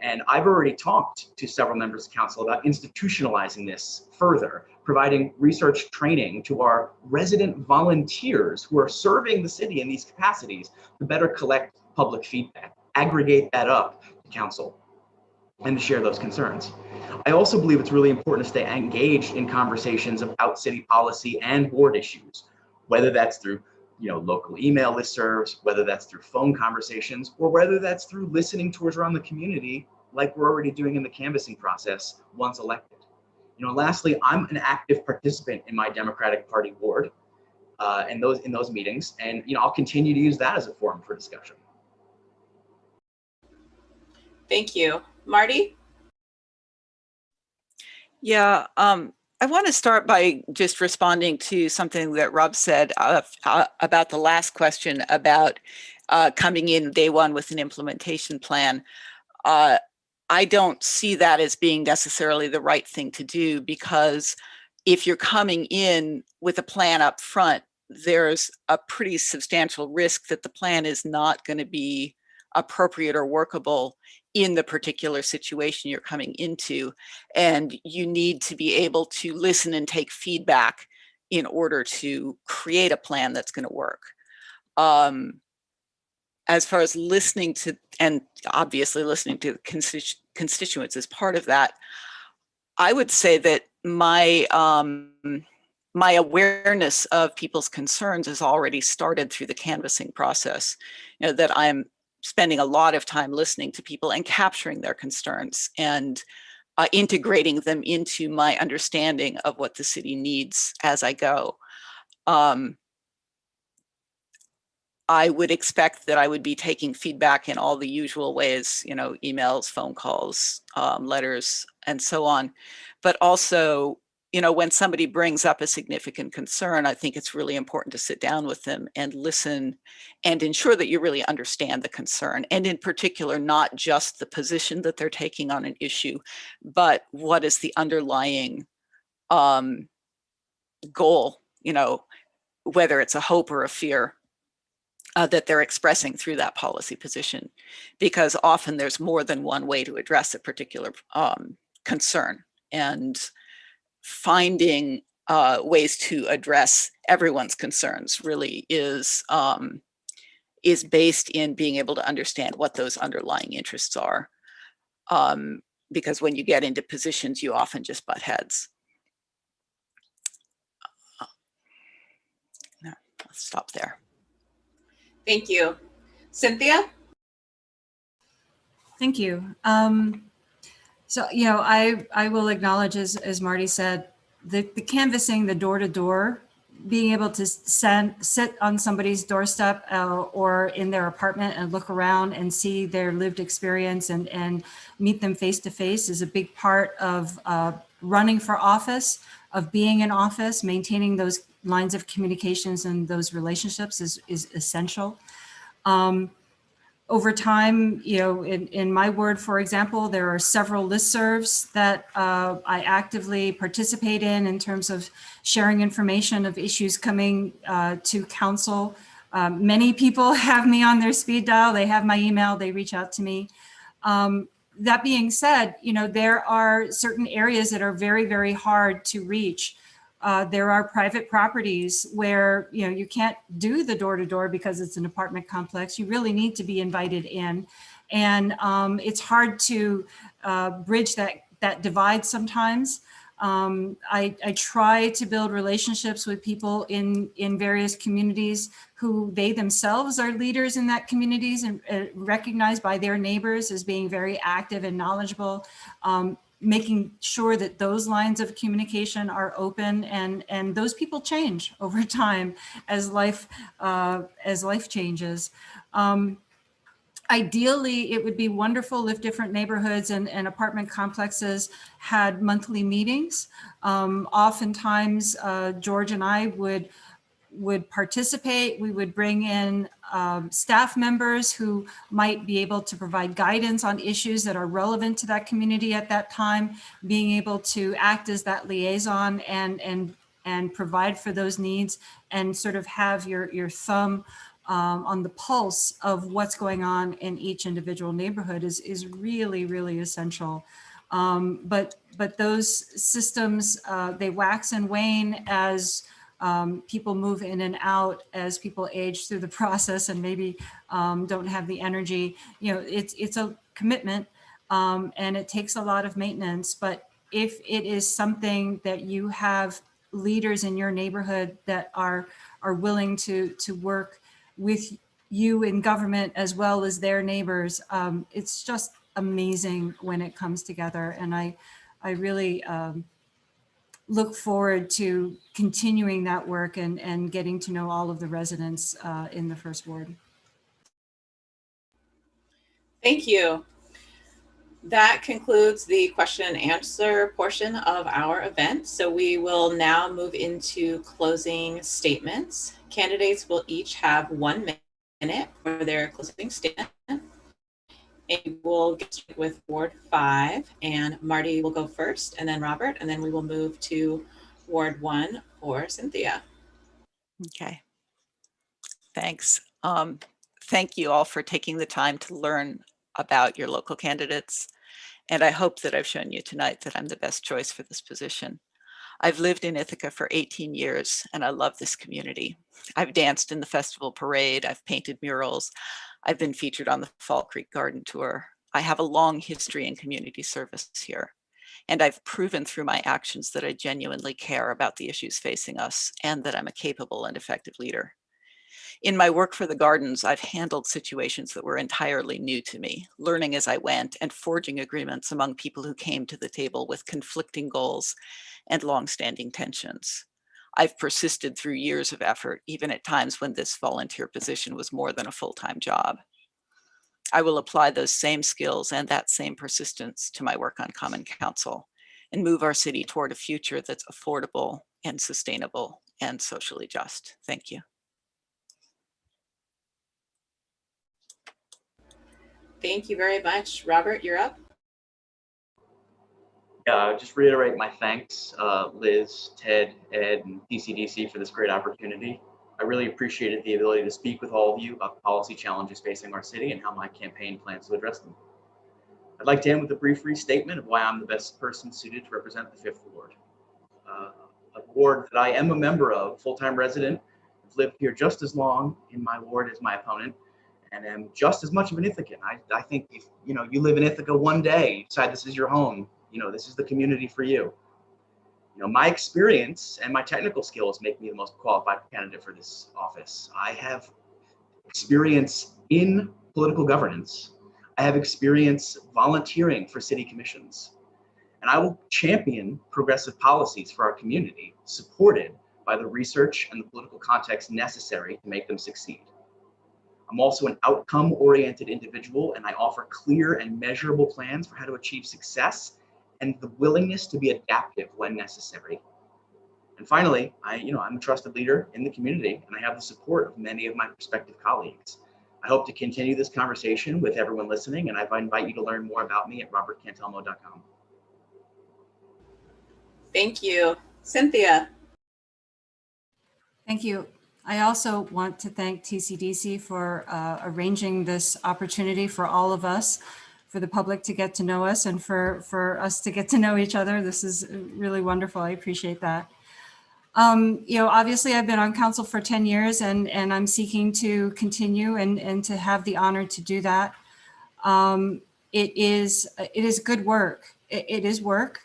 And I've already talked to several members of council about institutionalizing this further, providing research training to our resident volunteers who are serving the city in these capacities to better collect public feedback, aggregate that up to council, and to share those concerns. I also believe it's really important to stay engaged in conversations about city policy and board issues, whether that's through local email listservs, whether that's through phone conversations, or whether that's through listening tours around the community like we're already doing in the canvassing process once elected. Lastly, I'm an active participant in my Democratic Party ward in those meetings, and I'll continue to use that as a forum for discussion. Thank you. Marty? Yeah, I want to start by just responding to something that Rob said about the last question about coming in day one with an implementation plan. I don't see that as being necessarily the right thing to do, because if you're coming in with a plan up front, there's a pretty substantial risk that the plan is not going to be appropriate or workable in the particular situation you're coming into. And you need to be able to listen and take feedback in order to create a plan that's going to work. As far as listening to, and obviously listening to constituents is part of that, I would say that my awareness of people's concerns has already started through the canvassing process. That I'm spending a lot of time listening to people and capturing their concerns and integrating them into my understanding of what the city needs as I go. I would expect that I would be taking feedback in all the usual ways, emails, phone calls, letters, and so on. But also, when somebody brings up a significant concern, I think it's really important to sit down with them and listen and ensure that you really understand the concern. And in particular, not just the position that they're taking on an issue, but what is the underlying goal, whether it's a hope or a fear that they're expressing through that policy position, because often there's more than one way to address a particular concern. And finding ways to address everyone's concerns really is based in being able to understand what those underlying interests are. Because when you get into positions, you often just butt heads. No, let's stop there. Thank you. Cynthia? Thank you. So, you know, I will acknowledge, as Marty said, the canvassing, the door-to-door, being able to sit on somebody's doorstep or in their apartment and look around and see their lived experience and meet them face-to-face is a big part of running for office, of being in office. Maintaining those lines of communications and those relationships is essential. Over time, you know, in my ward, for example, there are several listservs that I actively participate in terms of sharing information of issues coming to council. Many people have me on their speed dial. They have my email. They reach out to me. That being said, you know, there are certain areas that are very, very hard to reach. There are private properties where, you know, you can't do the door-to-door because it's an apartment complex. You really need to be invited in. And it's hard to bridge that divide sometimes. I try to build relationships with people in various communities who they themselves are leaders in that communities and recognized by their neighbors as being very active and knowledgeable. Making sure that those lines of communication are open and those people change over time as life changes. Ideally, it would be wonderful if different neighborhoods and apartment complexes had monthly meetings. Oftentimes, George and I would participate. We would bring in staff members who might be able to provide guidance on issues that are relevant to that community at that time, being able to act as that liaison and provide for those needs and sort of have your thumb on the pulse of what's going on in each individual neighborhood is really, really essential. But those systems, they wax and wane as people move in and out, as people age through the process and maybe don't have the energy. You know, it's a commitment and it takes a lot of maintenance. But if it is something that you have leaders in your neighborhood that are willing to work with you in government as well as their neighbors, it's just amazing when it comes together. And I really look forward to continuing that work and getting to know all of the residents in the First Ward. Thank you. That concludes the question and answer portion of our event. So we will now move into closing statements. Candidates will each have 1 minute for their closing statement. And we'll get started with Ward 5, and Marty will go first, and then Robert, and then we will move to Ward 1 for Cynthia. Okay. Thanks. Thank you all for taking the time to learn about your local candidates. And I hope that I've shown you tonight that I'm the best choice for this position. I've lived in Ithaca for 18 years and I love this community. I've danced in the festival parade, I've painted murals, I've been featured on the Fall Creek Garden Tour. I have a long history in community service here. And I've proven through my actions that I genuinely care about the issues facing us and that I'm a capable and effective leader. In my work for the gardens, I've handled situations that were entirely new to me, learning as I went and forging agreements among people who came to the table with conflicting goals and longstanding tensions. I've persisted through years of effort, even at times when this volunteer position was more than a full-time job. I will apply those same skills and that same persistence to my work on Common Council and move our city toward a future that's affordable and sustainable and socially just. Thank you. Thank you very much. Robert, you're up. Just reiterate my thanks, Liz, Ted, Ed, and PCDC for this great opportunity. I really appreciated the ability to speak with all of you about the policy challenges facing our city and how my campaign plans to address them. I'd like to end with a brief restatement of why I'm the best person suited to represent the 5th Ward. a ward that I am a member of, full-time resident. I've lived here just as long in my ward as my opponent, and am just as much of an Ithacan. I think if you live in Ithaca one day, you decide this is your home, this is the community for you. My experience and my technical skills make me the most qualified candidate for this office. I have experience in political governance. I have experience volunteering for city commissions. And I will champion progressive policies for our community, supported by the research and the political context necessary to make them succeed. I'm also an outcome-oriented individual, and I offer clear and measurable plans for how to achieve success and the willingness to be adaptive when necessary. And finally, I'm a trusted leader in the community, and I have the support of many of my prospective colleagues. I hope to continue this conversation with everyone listening, and I invite you to learn more about me at robertcantelmo.com. Thank you. Cynthia. Thank you. I also want to thank TCDC for arranging this opportunity for all of us, for the public to get to know us, and for us to get to know each other. This is really wonderful. I appreciate that. Obviously I've been on council for 10 years and I'm seeking to continue and to have the honor to do that. It is good work. It is work.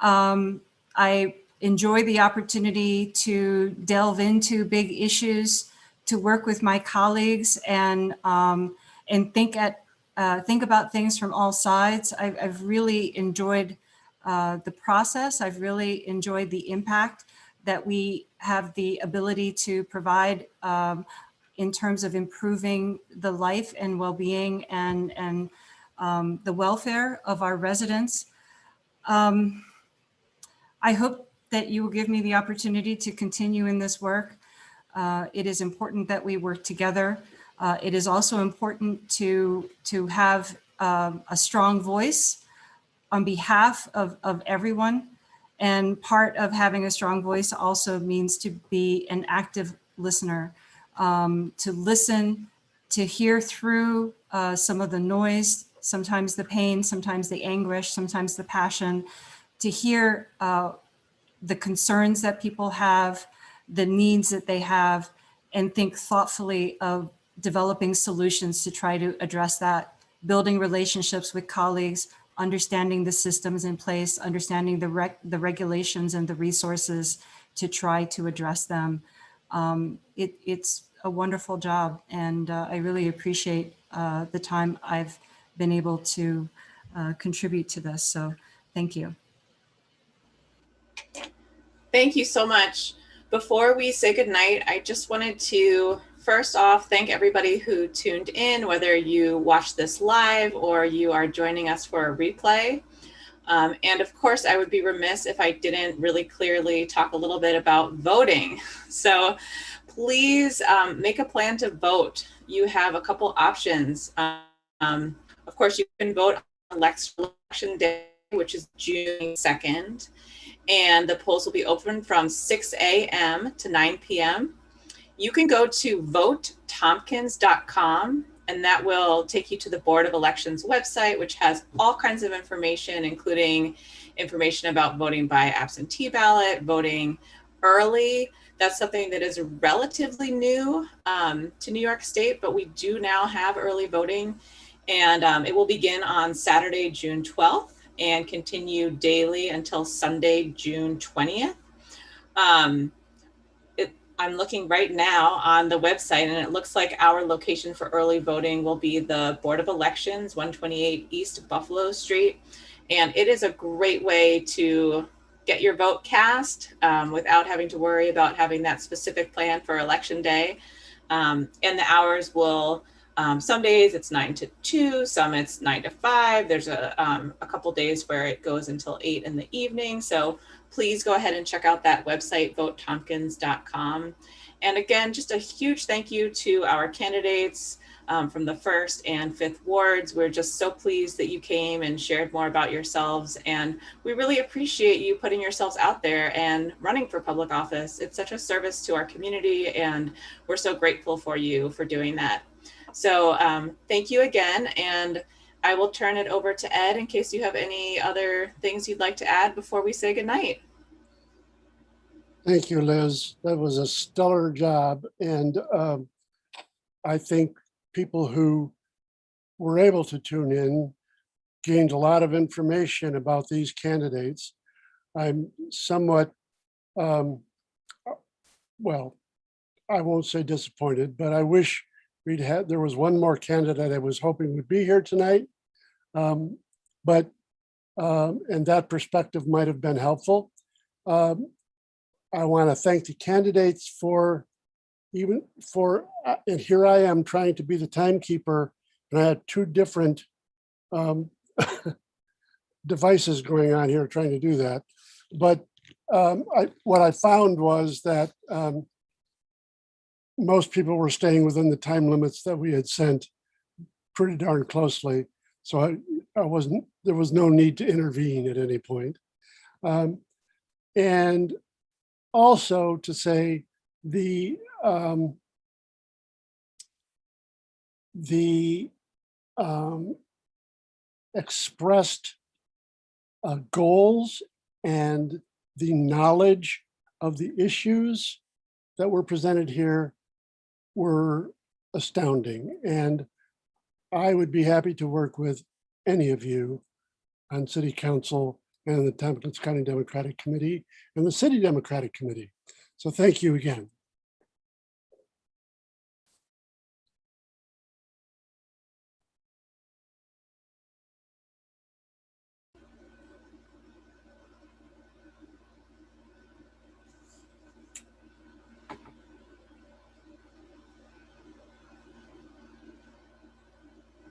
I enjoy the opportunity to delve into big issues, to work with my colleagues and think about things from all sides. I've really enjoyed the process. I've really enjoyed the impact that we have the ability to provide in terms of improving the life and well-being and the welfare of our residents. I hope that you will give me the opportunity to continue in this work. It is important that we work together. It is also important to have a strong voice on behalf of everyone. And part of having a strong voice also means to be an active listener, to listen, to hear through some of the noise, sometimes the pain, sometimes the anguish, sometimes the passion, to hear the concerns that people have, the needs that they have, and think thoughtfully of developing solutions to try to address that, building relationships with colleagues, understanding the systems in place, understanding the regulations and the resources to try to address them. It's a wonderful job, and I really appreciate the time I've been able to contribute to this. So thank you. Thank you so much. Before we say goodnight, I just wanted to first off thank everybody who tuned in, whether you watched this live or you are joining us for a replay. And of course, I would be remiss if I didn't really clearly talk a little bit about voting. So please make a plan to vote. You have a couple options. Of course, you can vote on election day, which is June 2nd. And the polls will be open from 6 a.m. to 9 p.m. You can go to votetompkins.com, and that will take you to the Board of Elections website, which has all kinds of information, including information about voting by absentee ballot, voting early. That's something that is relatively new to New York State, but we do now have early voting, and it will begin on Saturday, June 12th. And continue daily until Sunday, June 20th. I'm looking right now on the website, and it looks like our location for early voting will be the Board of Elections, 128 East Buffalo Street. And it is a great way to get your vote cast without having to worry about having that specific plan for election day. And the hours will, some days it's 9 to 2, some it's 9 to 5. There's a couple days where it goes until 8 in the evening. So please go ahead and check out that website, votetompkins.com. And again, just a huge thank you to our candidates from the 1st and 5th wards. We're just so pleased that you came and shared more about yourselves. And we really appreciate you putting yourselves out there and running for public office. It's such a service to our community, and we're so grateful for you for doing that. So thank you again, and I will turn it over to Ed in case you have any other things you'd like to add before we say goodnight. Thank you, Liz. That was a stellar job. And I think people who were able to tune in gained a lot of information about these candidates. I'm somewhat, well, I won't say disappointed, but I wish there was one more candidate I was hoping would be here tonight. And that perspective might have been helpful. I want to thank the candidates and here I am trying to be the timekeeper, and I had two different devices going on here trying to do that. But what I found was that most people were staying within the time limits that we had sent pretty darn closely. So there was no need to intervene at any point. And also to say the expressed goals and the knowledge of the issues that were presented here were astounding. And I would be happy to work with any of you on City Council and the Tompkins County Democratic Committee and the City Democratic Committee. So thank you again.